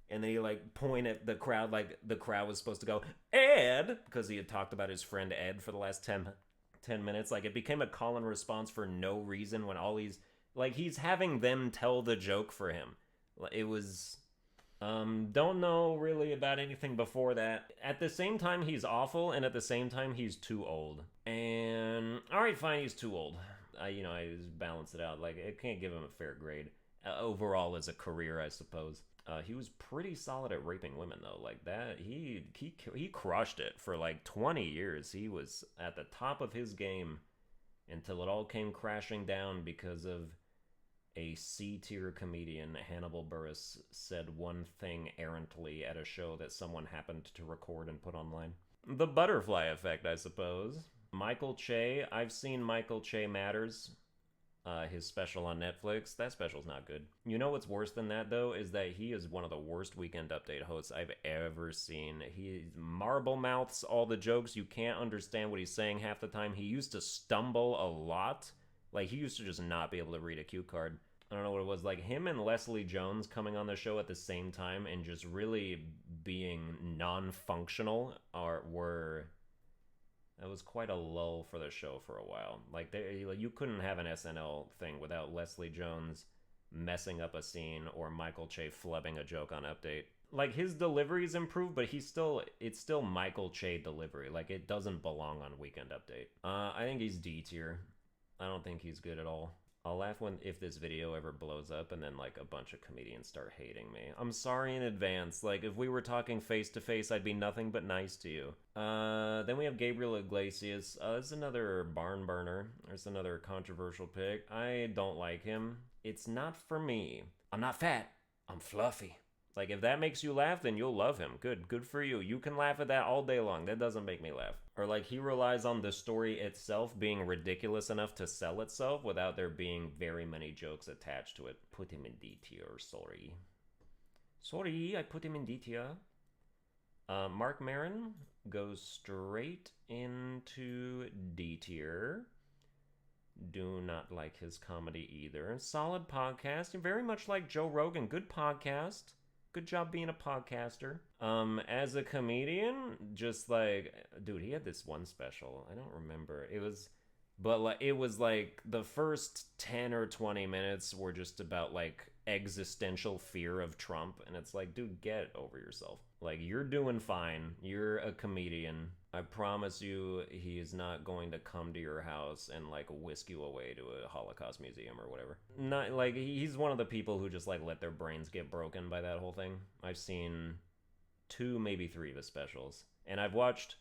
and then he like point at the crowd like the crowd was supposed to go, Ed, because he had talked about his friend Ed for the last 10 minutes. Like, it became a call and response for no reason when all he's having them tell the joke for him. It was... don't know really about anything before that. At the same time, he's awful, and at the same time, he's too old. And, alright, fine, he's too old. I just balance it out. Like, I can't give him a fair grade. Overall, as a career, I suppose. He was pretty solid at raping women, though. Like, that, he crushed it for, like, 20 years. He was at the top of his game until it all came crashing down because of a C-tier comedian. Hannibal Burris said one thing errantly at a show that someone happened to record and put online. The butterfly effect, I suppose. Michael Che. I've seen Michael Che Matters, his special on Netflix. That special's not good. You know what's worse than that, though, is that he is one of the worst Weekend Update hosts I've ever seen. He marble mouths all the jokes. You can't understand what he's saying half the time. He used to stumble a lot. Like, he used to just not be able to read a cue card. I don't know what it was. Like, him and Leslie Jones coming on the show at the same time and just really being non-functional that was quite a lull for the show for a while. Like, you couldn't have an SNL thing without Leslie Jones messing up a scene or Michael Che flubbing a joke on Update. Like, his delivery's improved, but it's still Michael Che delivery. Like, it doesn't belong on Weekend Update. I think he's D tier. I don't think he's good at all. I'll laugh if this video ever blows up and then, like, a bunch of comedians start hating me. I'm sorry in advance. Like, if we were talking face-to-face, I'd be nothing but nice to you. Then we have Gabriel Iglesias. This is another barn burner. There's another controversial pick. I don't like him. It's not for me. I'm not fat. I'm fluffy. Like, if that makes you laugh, then you'll love him. Good for you. You can laugh at that all day long. That doesn't make me laugh. Or, like, he relies on the story itself being ridiculous enough to sell itself without there being very many jokes attached to it. Put him in D tier, sorry. Sorry, I put him in D tier. Marc Maron. goes straight into D tier. Do not like his comedy either. Solid podcast. Very much like Joe Rogan. Good podcast. Good job being a podcaster. As a comedian, just like, dude, he had this one special. I don't remember. It was like the first 10 or 20 minutes were just about like existential fear of Trump. And it's like, dude, get over yourself. Like, you're doing fine. You're a comedian. I promise you, he is not going to come to your house and like whisk you away to a Holocaust museum or whatever. Not like, he's one of the people who just like let their brains get broken by that whole thing. I've seen 2, maybe 3 of his specials, and I've watched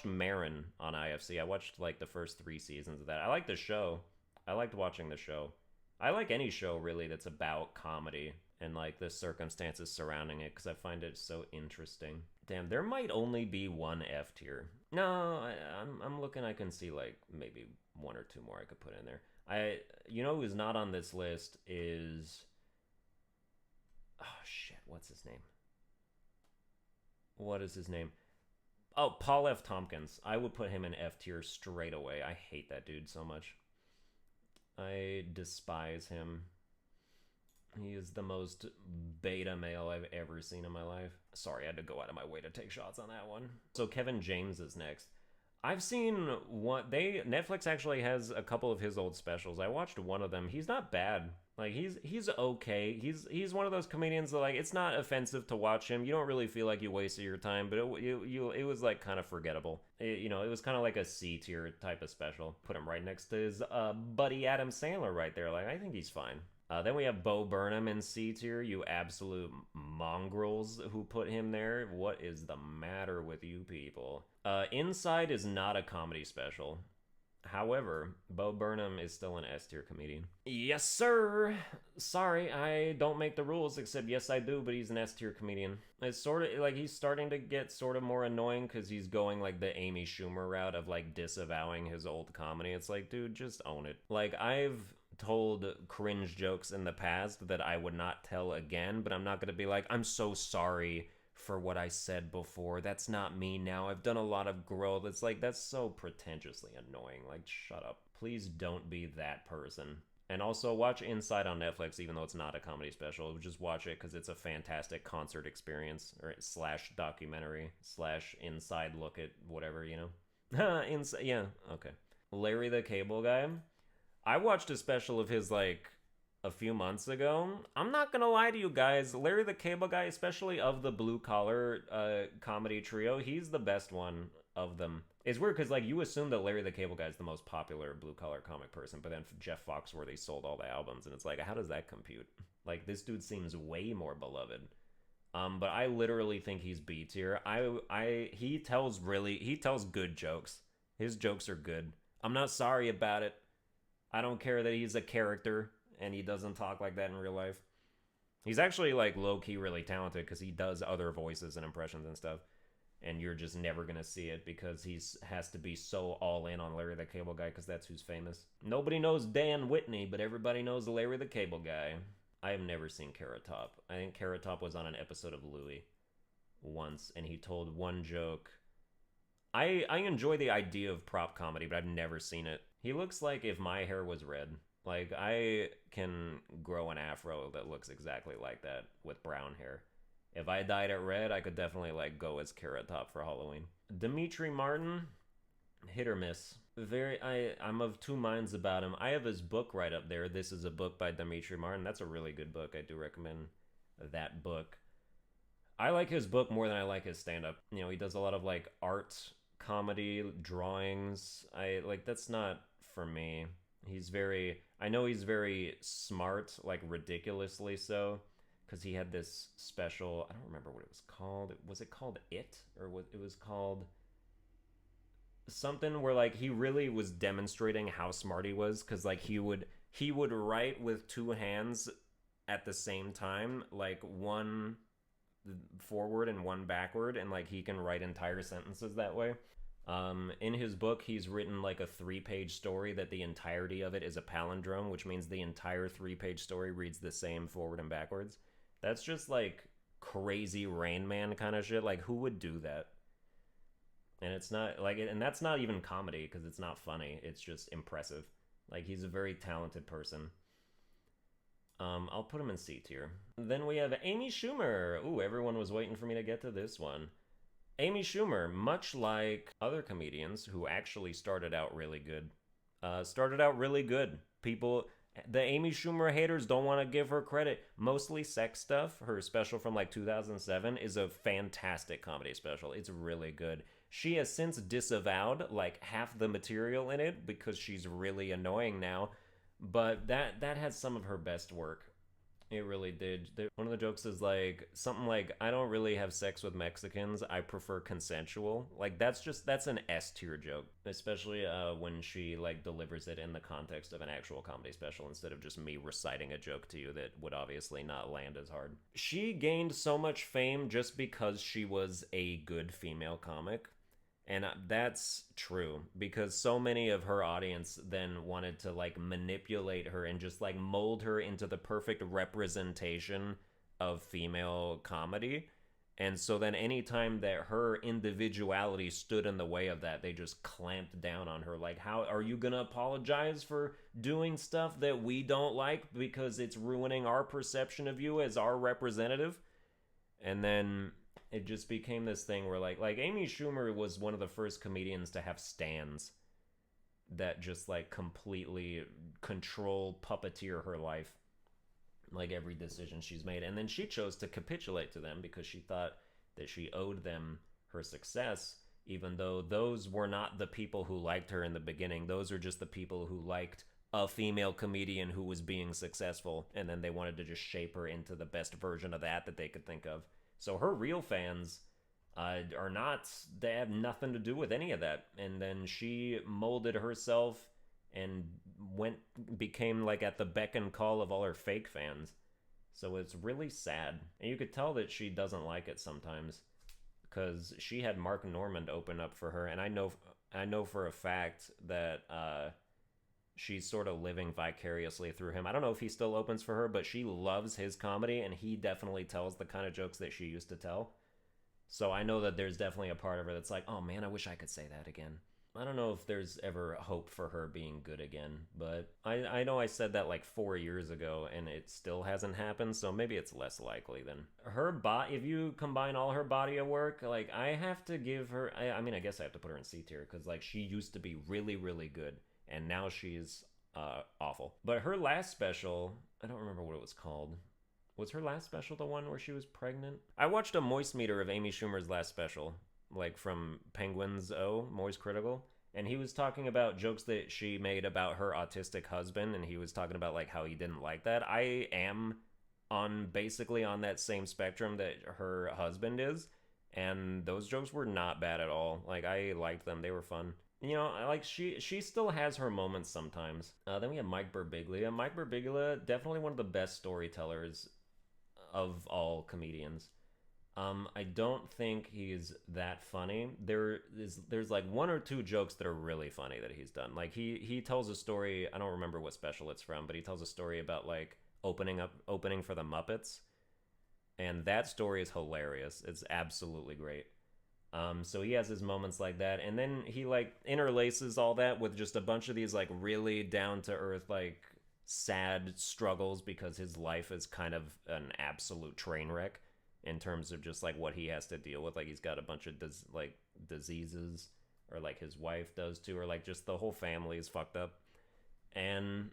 Maron on IFC. I watched like the first 3 seasons of that. I like the show. I liked watching the show. I like any show really that's about comedy and like the circumstances surrounding it, because I find it so interesting. Damn, there might only be 1 F tier. No, I'm looking. I can see like maybe 1 or 2 more I could put in there. You know who's not on this list is, oh shit, what's his name? What is his name? Oh, Paul F. Tompkins. I would put him in F tier straight away. I hate that dude so much. I despise him. He is the most beta male I've ever seen in my life. Sorry, I had to go out of my way to take shots on that one. So Kevin James is next. I've seen Netflix actually has a couple of his old specials. I watched one of them. He's not bad. Like, he's okay. He's one of those comedians that, like, it's not offensive to watch him. You don't really feel like you wasted your time, but it was like kind of forgettable. It was kind of like a C tier type of special. Put him right next to his buddy Adam Sandler right there. Like, I think he's fine. Then we have Beau Burnham in C tier. You absolute mongrels who put him there. What is the matter with you people? Inside is not a comedy special. However, Beau Burnham is still an S tier comedian. Yes, sir. Sorry, I don't make the rules, except yes, I do, but he's an S tier comedian. It's sort of like he's starting to get sort of more annoying because he's going like the Amy Schumer route of like disavowing his old comedy. It's like, dude, just own it. Like, I've told cringe jokes in the past that I would not tell again, but I'm not going to be like, I'm so sorry for what I said before. That's not me now. I've done a lot of growth. It's like, that's so pretentiously annoying. Like, shut up. Please don't be that person. And also watch Inside on Netflix, even though it's not a comedy special. Just watch it because it's a fantastic concert experience, or / documentary / inside look at whatever, you know. Yeah, okay. Larry the Cable Guy. I watched a special of his like a few months ago. I'm not gonna lie to you guys, Larry the Cable Guy, especially of the blue collar comedy trio, he's the best one of them. It's weird because like you assume that Larry the Cable Guy is the most popular blue collar comic person, but then Jeff Foxworthy sold all the albums, and it's like, how does that compute? Like, this dude seems way more beloved. But I literally think he's B tier. He tells good jokes. His jokes are good. I'm not sorry about it. I don't care that he's a character and he doesn't talk like that in real life. He's actually like low-key really talented because he does other voices and impressions and stuff. And you're just never going to see it because he has to be so all in on Larry the Cable Guy because that's who's famous. Nobody knows Dan Whitney, but everybody knows Larry the Cable Guy. I have never seen Carrot Top. I think Carrot Top was on an episode of Louie once, and he told one joke. I enjoy the idea of prop comedy, but I've never seen it. He looks like if my hair was red. Like, I can grow an afro that looks exactly like that with brown hair. If I dyed it red, I could definitely, like, go as Carrot Top for Halloween. Dimitri Martin, hit or miss. I'm of 2 minds about him. I have his book right up there. This is a book by Dimitri Martin. That's a really good book. I do recommend that book. I like his book more than I like his stand-up. You know, he does a lot of, like, art, comedy, drawings. That's not for me. I know he's very smart, like ridiculously so, because he had this special, I don't remember what it was called. Was it called It? Or it was called something where like he really was demonstrating how smart he was, because like he would write with 2 hands at the same time, like one forward and one backward, and like he can write entire sentences that way. In his book, he's written like a 3-page story that the entirety of it is a palindrome, which means the entire 3-page story reads the same forward and backwards. That's just like crazy Rain Man kind of shit. Like, who would do that? And it's not like, and that's not even comedy because it's not funny. It's just impressive. Like, he's a very talented person. I'll put him in C tier. Then we have Amy Schumer. Ooh, everyone was waiting for me to get to this one. Amy Schumer, much like other comedians who actually started out really good, People, the Amy Schumer haters don't want to give her credit. Mostly Sex Stuff, her special from like 2007, is a fantastic comedy special. It's really good. She has since disavowed like half the material in it because she's really annoying now, but that has some of her best work. It really did. One of the jokes is like something like, "I don't really have sex with Mexicans. I prefer consensual." Like, that's an S tier joke, especially when she like delivers it in the context of an actual comedy special instead of just me reciting a joke to you that would obviously not land as hard. She gained so much fame just because she was a good female comic. And that's true because so many of her audience then wanted to like manipulate her and just like mold her into the perfect representation of female comedy. And so then anytime that her individuality stood in the way of that, they just clamped down on her. Like, how are you going to apologize for doing stuff that we don't like because it's ruining our perception of you as our representative? And then it just became this thing where like Amy Schumer was one of the first comedians to have stands that just like completely control, puppeteer her life, like every decision she's made. And then she chose to capitulate to them because she thought that she owed them her success, even though those were not the people who liked her in the beginning. Those are just the people who liked a female comedian who was being successful, and then they wanted to just shape her into the best version of that they could think of. So her real fans are not, they have nothing to do with any of that. And then she molded herself and became like at the beck and call of all her fake fans. So it's really sad. And you could tell that she doesn't like it sometimes because she had Mark Normand open up for her. And I know for a fact that she's sort of living vicariously through him. I don't know if he still opens for her, but she loves his comedy, and he definitely tells the kind of jokes that she used to tell. So I know that there's definitely a part of her that's like, oh man, I wish I could say that again. I don't know if there's ever hope for her being good again, but I know I said that like 4 years ago, and it still hasn't happened, so maybe it's less likely than her if you combine all her body of work, like I have to give her, I mean, I guess I have to put her in C tier, because like she used to be really, really good, and now she's awful. But her last special, I don't remember what it was called. Was her last special the one where she was pregnant? I watched a moist meter of Amy Schumer's last special, like from Penguin's Moist Critical, and he was talking about jokes that she made about her autistic husband, and he was talking about like how he didn't like that. I am basically on that same spectrum that her husband is, and those jokes were not bad at all. Like, I liked them. They were fun. You know, like she still has her moments sometimes. Then we have Mike Birbiglia. Mike Birbiglia, definitely one of the best storytellers of all comedians. I don't think he's that funny. There's like one or two jokes that are really funny that he's done. Like he tells a story. I don't remember what special it's from, but he tells a story about like opening for the Muppets, and that story is hilarious. It's absolutely great. So he has his moments like that, and then he like interlaces all that with just a bunch of these like really down to earth like sad struggles because his life is kind of an absolute train wreck in terms of just like what he has to deal with. Like he's got a bunch of diseases, or like his wife does too, or like just the whole family is fucked up, and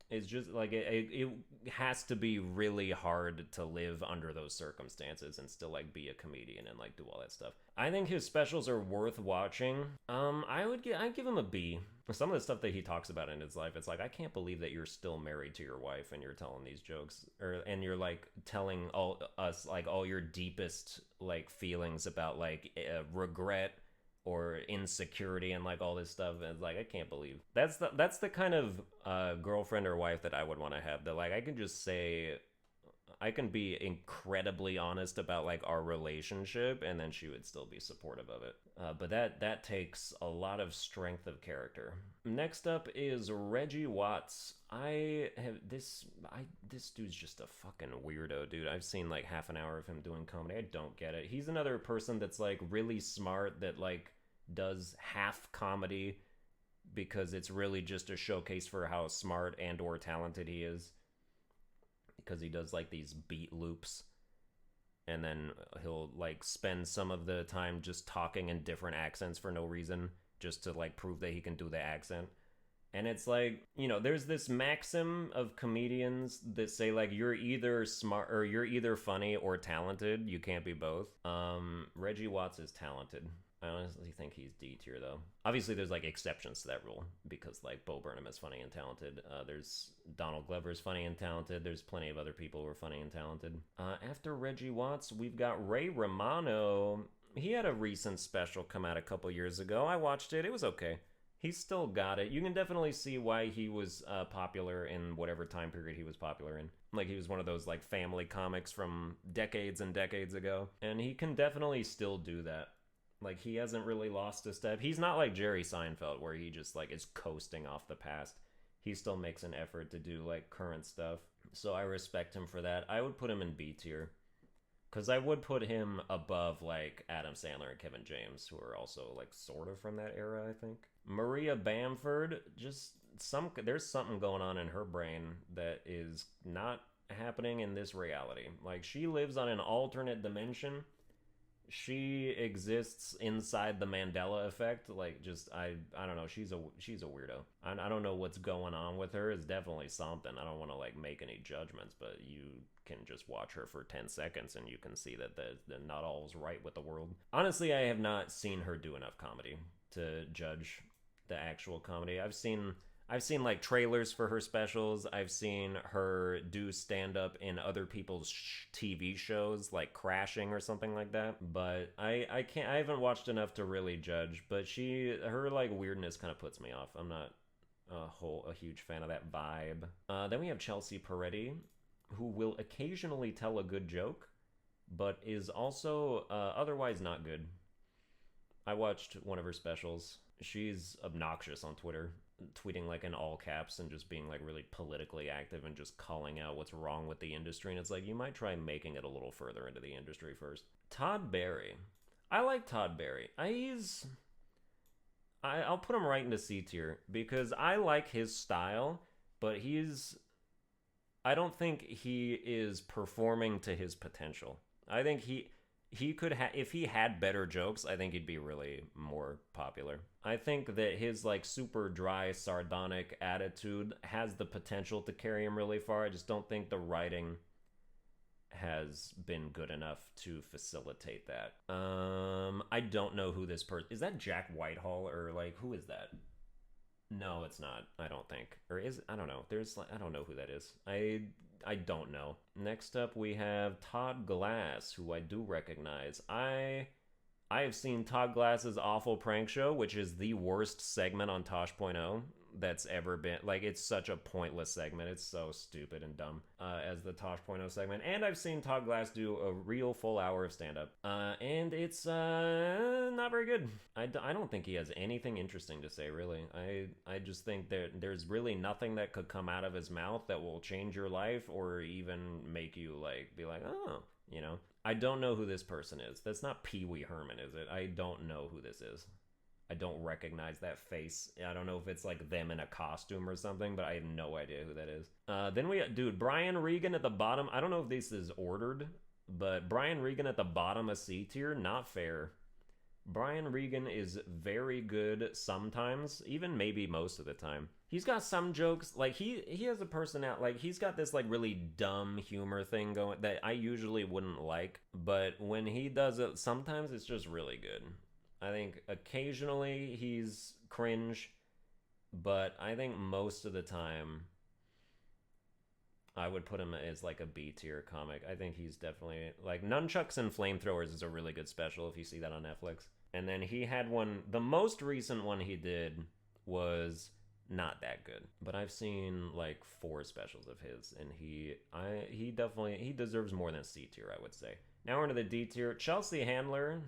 it's just like it has to be really hard to live under those circumstances and still like be a comedian and like do all that stuff. I think his specials are worth watching. I'd give him a B. Some of the stuff that he talks about in his life, it's like, I can't believe that you're still married to your wife and you're telling these jokes, and you're like telling us like all your deepest like feelings about like regret or insecurity and like all this stuff. And it's like, I can't believe that's the kind of girlfriend or wife that I would want to have, that like I can just say, I can be incredibly honest about like our relationship, and then she would still be supportive of it. But that takes a lot of strength of character. Next up is Reggie Watts. This dude's just a fucking weirdo, dude. I've seen like half an hour of him doing comedy. I don't get it. He's another person that's like really smart, that like does half comedy because it's really just a showcase for how smart and or talented he is, because he does like these beat loops, and then he'll like spend some of the time just talking in different accents for no reason, just to like prove that he can do the accent. And it's like, there's this maxim of comedians that say like you're either smart or you're either funny or talented. You can't be both. Reggie Watts is talented. I honestly think he's D tier though. Obviously, there's like exceptions to that rule because like Beau Burnham is funny and talented. There's Donald Glover is funny and talented. There's plenty of other people who are funny and talented. After Reggie Watts, we've got Ray Romano. He had a recent special come out a couple years ago. I watched it. It was okay. He's still got it. You can definitely see why he was popular in whatever time period he was popular in. Like, he was one of those, like, family comics from decades and decades ago. And he can definitely still do that. Like, he hasn't really lost a step. He's not like Jerry Seinfeld, where he just, like, is coasting off the past. He still makes an effort to do, like, current stuff. So I respect him for that. I would put him in B tier. Because I would put him above, like, Adam Sandler and Kevin James, who are also, like, sort of from that era, I think. Maria Bamford, there's something going on in her brain that is not happening in this reality. Like, she lives on an alternate dimension. She exists inside the Mandela effect. Like, just, I don't know, she's a weirdo. I don't know what's going on with her. It's definitely something. I don't want to, like, make any judgments, but you can just watch her for 10 seconds and you can see that not all's right with the world. Honestly, I have not seen her do enough comedy to judge the actual comedy. I've seen like trailers for her specials. I've seen her do stand-up in other people's TV shows, like Crashing or something like that. But I haven't watched enough to really judge. But her like weirdness kind of puts me off. I'm not a huge fan of that vibe. Then we have Chelsea Peretti, who will occasionally tell a good joke, but is also otherwise not good. I watched one of her specials. She's obnoxious on Twitter, tweeting like in all caps and just being like really politically active and just calling out what's wrong with the industry. And it's like, you might try making it a little further into the industry first. Todd Berry. I like Todd Berry. I'll put him right into C tier because I like his style, but I don't think he is performing to his potential. I think he could if he had better jokes, I think he'd be really more popular. I think that his like super dry, sardonic attitude has the potential to carry him really far. I just don't think the writing has been good enough to facilitate that. I don't know who this person is. That Jack Whitehall or like who is that? No, it's not. I don't think. Or is I don't know. I don't know who that is. I don't know. Next up we have Todd Glass, who I do recognize. I have seen Todd Glass's Awful Prank Show, which is the worst segment on Tosh.0 that's ever been. Like, it's such a pointless segment. It's so stupid and dumb as the Tosh.0 segment. And I've seen Todd Glass do a real full hour of stand-up. And it's not very good. I don't think he has anything interesting to say, really. I just think there's really nothing that could come out of his mouth that will change your life or even make you, like, be like, oh, you know. I don't know who this person is. That's not Pee Wee Herman, is it? I don't know who this is. I don't recognize that face. I don't know if it's like them in a costume or something, but I have no idea who that is. Then we got, dude, Brian Regan at the bottom. I don't know if this is ordered, but Brian Regan at the bottom of C tier, not fair. Brian Regan is very good sometimes, even maybe most of the time. He's got some jokes, like he has a personality, like he's got this like really dumb humor thing going that I usually wouldn't like, but when he does it, sometimes it's just really good. I think occasionally he's cringe, but I think most of the time I would put him as like a B tier comic. I think he's definitely like Nunchucks and Flamethrowers is a really good special if you see that on Netflix. And then he had one, the most recent one he did was not that good, but I've seen like 4 specials of his, and he definitely deserves more than C tier, I would say. Now we're into the D tier. Chelsea Handler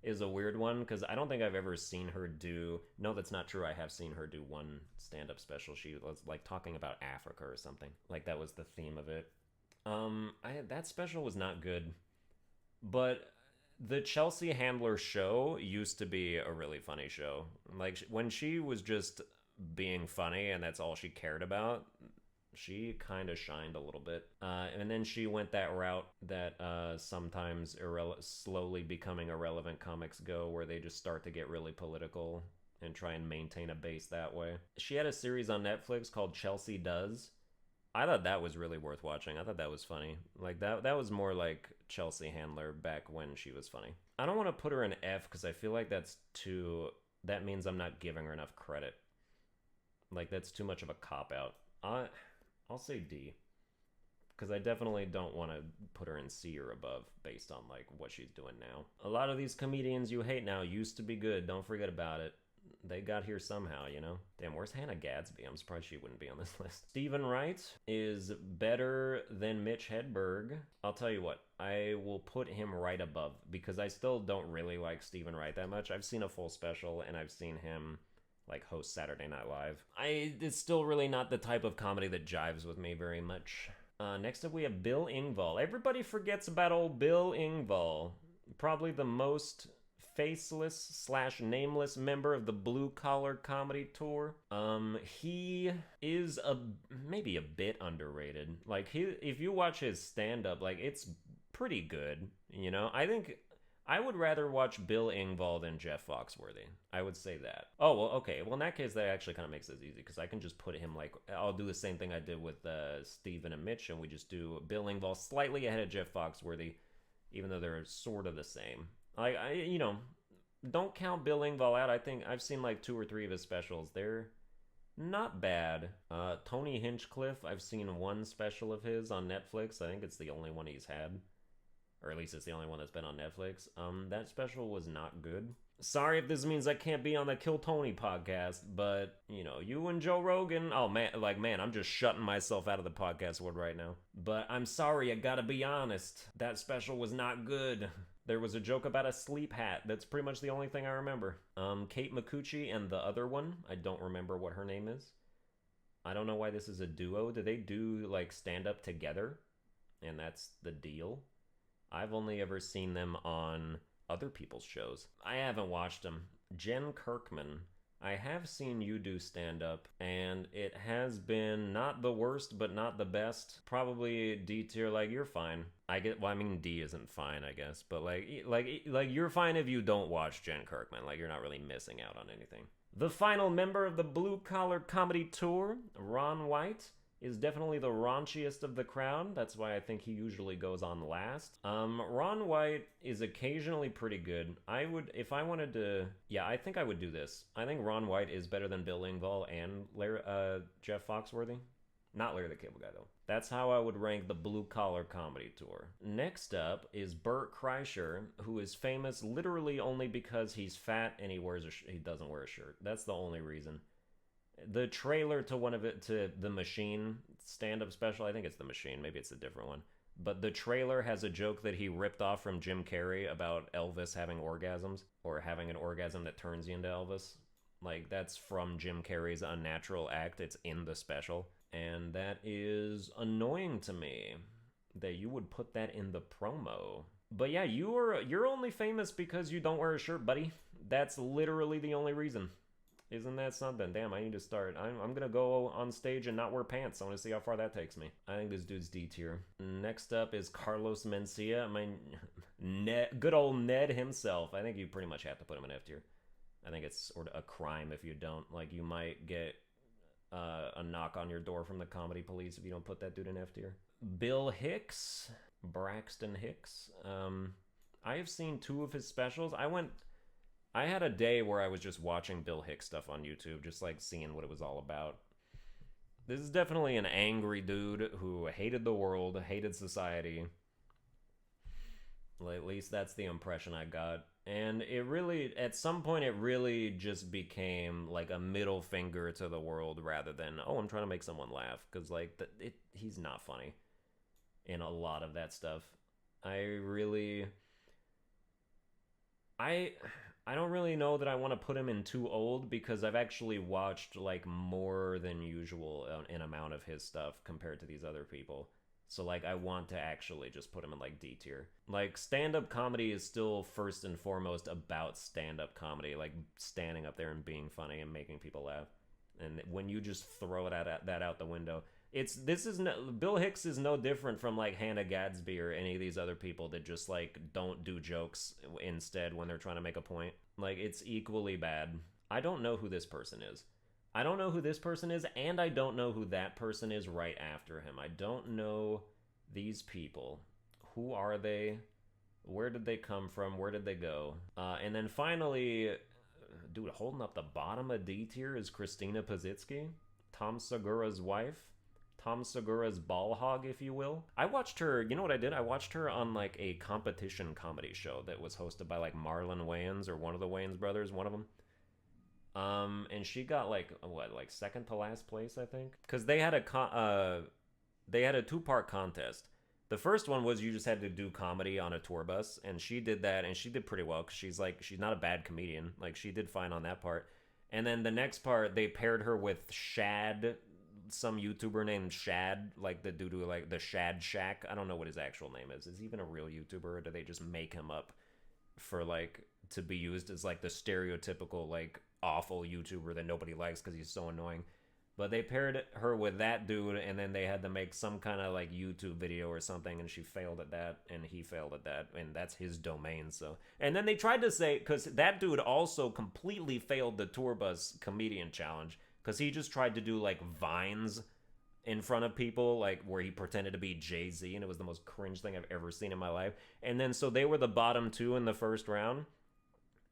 is a weird one because I don't think I've ever seen her do. No, that's not true. I have seen her do one stand-up special. She was like talking about Africa or something. Like that was the theme of it. That special was not good, but The Chelsea Handler show used to be a really funny show. Like, when she was just being funny and that's all she cared about, she kind of shined a little bit. And then she went that route that sometimes slowly becoming irrelevant comics go, where they just start to get really political and try and maintain a base that way. She had a series on Netflix called Chelsea Does. I thought that was really worth watching. I thought that was funny. Like, that was more like Chelsea Handler back when she was funny. I don't want to put her in F because I feel like that means I'm not giving her enough credit. Like, that's too much of a cop-out. I'll say D, because I definitely don't want to put her in C or above based on, like, what she's doing now. A lot of these comedians you hate now used to be good. Don't forget about it. They got here somehow, you know? Damn, where's Hannah Gadsby? I'm surprised she wouldn't be on this list. Stephen Wright is better than Mitch Hedberg. I'll tell you what, I will put him right above, because I still don't really like Stephen Wright that much. I've seen a full special, and I've seen him like host Saturday Night Live. It's still really not the type of comedy that jives with me very much. Next up we have Bill Engvall. Everybody forgets about old Bill Engvall. Probably the most faceless / nameless member of the Blue Collar Comedy Tour. He is maybe a bit underrated. Like, if you watch his stand-up, like, it's pretty good, you know? I think I would rather watch Bill Engvall than Jeff Foxworthy. I would say that. Oh, well, okay. Well, in that case, that actually kind of makes this easy, because I can just put him, like, I'll do the same thing I did with Steven and Mitch, and we just do Bill Engvall slightly ahead of Jeff Foxworthy, even though they're sort of the same. Like, don't count Bill Engvall out. I think I've seen, like, 2 or 3 of his specials. They're not bad. Tony Hinchcliffe, I've seen 1 special of his on Netflix. I think it's the only one he's had. Or at least it's the only one that's been on Netflix. That special was not good. Sorry if this means I can't be on the Kill Tony podcast, but, you know, you and Joe Rogan, oh man, I'm just shutting myself out of the podcast world right now. But I'm sorry, I gotta be honest. That special was not good. There was a joke about a sleep hat. That's pretty much the only thing I remember. Kate Micucci and the other one, I don't remember what her name is. I don't know why this is a duo. Do they do, like, stand-up together? And that's the deal? I've only ever seen them on other people's shows. I haven't watched them. Jen Kirkman, I have seen you do stand-up, and it has been not the worst, but not the best. Probably D tier. Like, you're fine. D isn't fine, I guess, but like you're fine if you don't watch Jen Kirkman. Like, you're not really missing out on anything. The final member of the Blue Collar Comedy Tour, Ron White, is definitely the raunchiest of the crowd. That's why I think he usually goes on last. Ron White is occasionally pretty good. I think I would do this. I think Ron White is better than Bill Engvall and Jeff Foxworthy. Not Larry the Cable Guy, though. That's how I would rank the Blue Collar Comedy Tour. Next up is Bert Kreischer, who is famous literally only because he's fat and he doesn't wear a shirt. That's the only reason. The trailer to The Machine stand-up special, I think it's The Machine, maybe it's a different one, but the trailer has a joke that he ripped off from Jim Carrey about Elvis having orgasms, or having an orgasm that turns you into Elvis. Like, that's from Jim Carrey's Unnatural Act. It's in the special, and that is annoying to me that you would put that in the promo. But yeah, you're only famous because you don't wear a shirt, buddy. That's literally the only reason. Isn't that something? Damn, I need to start. I'm gonna go on stage and not wear pants. I want to see how far that takes me. I think this dude's D tier. Next up is Carlos Mencia. Good old Ned himself. I think you pretty much have to put him in F tier. I think it's sort of a crime if you don't. Like, you might get a knock on your door from the comedy police if you don't put that dude in F tier. Bill Hicks. Braxton Hicks. I have seen 2 of his specials. I had a day where I was just watching Bill Hicks stuff on YouTube, just like seeing what it was all about. This is definitely an angry dude who hated the world, hated society. At least that's the impression I got. And at some point, it really just became like a middle finger to the world rather than, oh, I'm trying to make someone laugh. Because, like, he's not funny in a lot of that stuff. I don't really know that I want to put him in too old, because I've actually watched, like, more than usual an amount of his stuff compared to these other people. So, like, I want to actually just put him in, like, D tier. Like, stand-up comedy is still first and foremost about stand-up comedy. Like, standing up there and being funny and making people laugh. And when you just throw that out the window, Bill Hicks is no different from, like, Hannah Gadsby or any of these other people that just, like, don't do jokes instead when they're trying to make a point. Like, it's equally bad. I don't know who this person is. I don't know who this person is, and I don't know who that person is right after him. I don't know these people. Who are they? Where did they come from? Where did they go? And then finally, dude, holding up the bottom of D tier is Christina Pazitsky, Tom Segura's wife. Tom Segura's ball hog, if you will. I watched her, you know what I did? I watched her on, like, a competition comedy show that was hosted by, like, Marlon Wayans, or one of the Wayans brothers, one of them. And she got, like, second to last place, I think? Because they had a two-part contest. The first one was you just had to do comedy on a tour bus, and she did that, and she did pretty well, because she's not a bad comedian. Like, she did fine on that part. And then the next part, they paired her with Shad, some YouTuber named Shad, like the dude who, like, the Shad Shack. I don't know what his actual name is. Is he even a real YouTuber, or do they just make him up for, like, to be used as, like, the stereotypical, like, awful YouTuber that nobody likes because he's so annoying? But they paired her with that dude, and then they had to make some kind of, like, YouTube video or something, and she failed at that, and he failed at that, and that's his domain, so. And then they tried to say, because that dude also completely failed the tour bus comedian challenge, because he just tried to do, like, vines in front of people, like, where he pretended to be Jay-Z, and it was the most cringe thing I've ever seen in my life. And then, so they were the bottom two in the first round,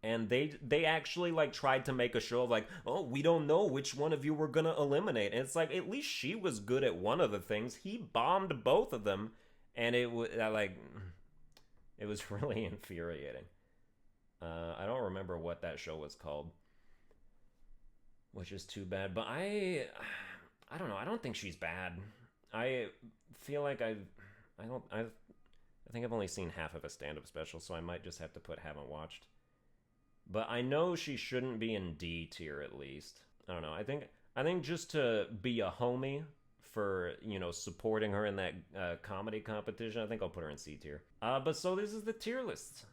and they actually, like, tried to make a show of, like, oh, we don't know which one of you we're gonna eliminate. And it's like, at least she was good at one of the things. He bombed both of them, and it was, like, it was really infuriating. I don't remember what that show was called, which is too bad. But I don't know. I don't think she's bad. I feel like I think I've only seen half of a stand-up special, so I might just have to put haven't watched. But I know she shouldn't be in D tier, at least. I don't know. I think just to be a homie for, you know, supporting her in that comedy competition, I think I'll put her in C tier. But so this is the tier list.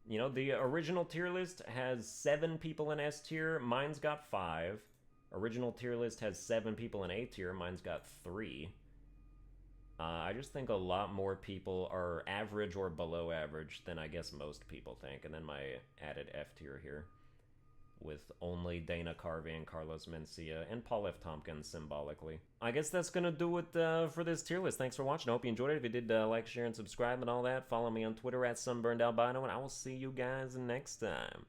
You know, the original tier list has 7 people in S tier. Mine's got 5. Original tier list has 7 people in A tier. Mine's got 3. I just think a lot more people are average or below average than I guess most people think. And then my added F tier here with only Dana Carvey and Carlos Mencia and Paul F. Tompkins symbolically. I guess that's going to do it for this tier list. Thanks for watching. I hope you enjoyed it. If you did, like, share, and subscribe and all that. Follow me on Twitter at SunburnedAlbino, and I will see you guys next time.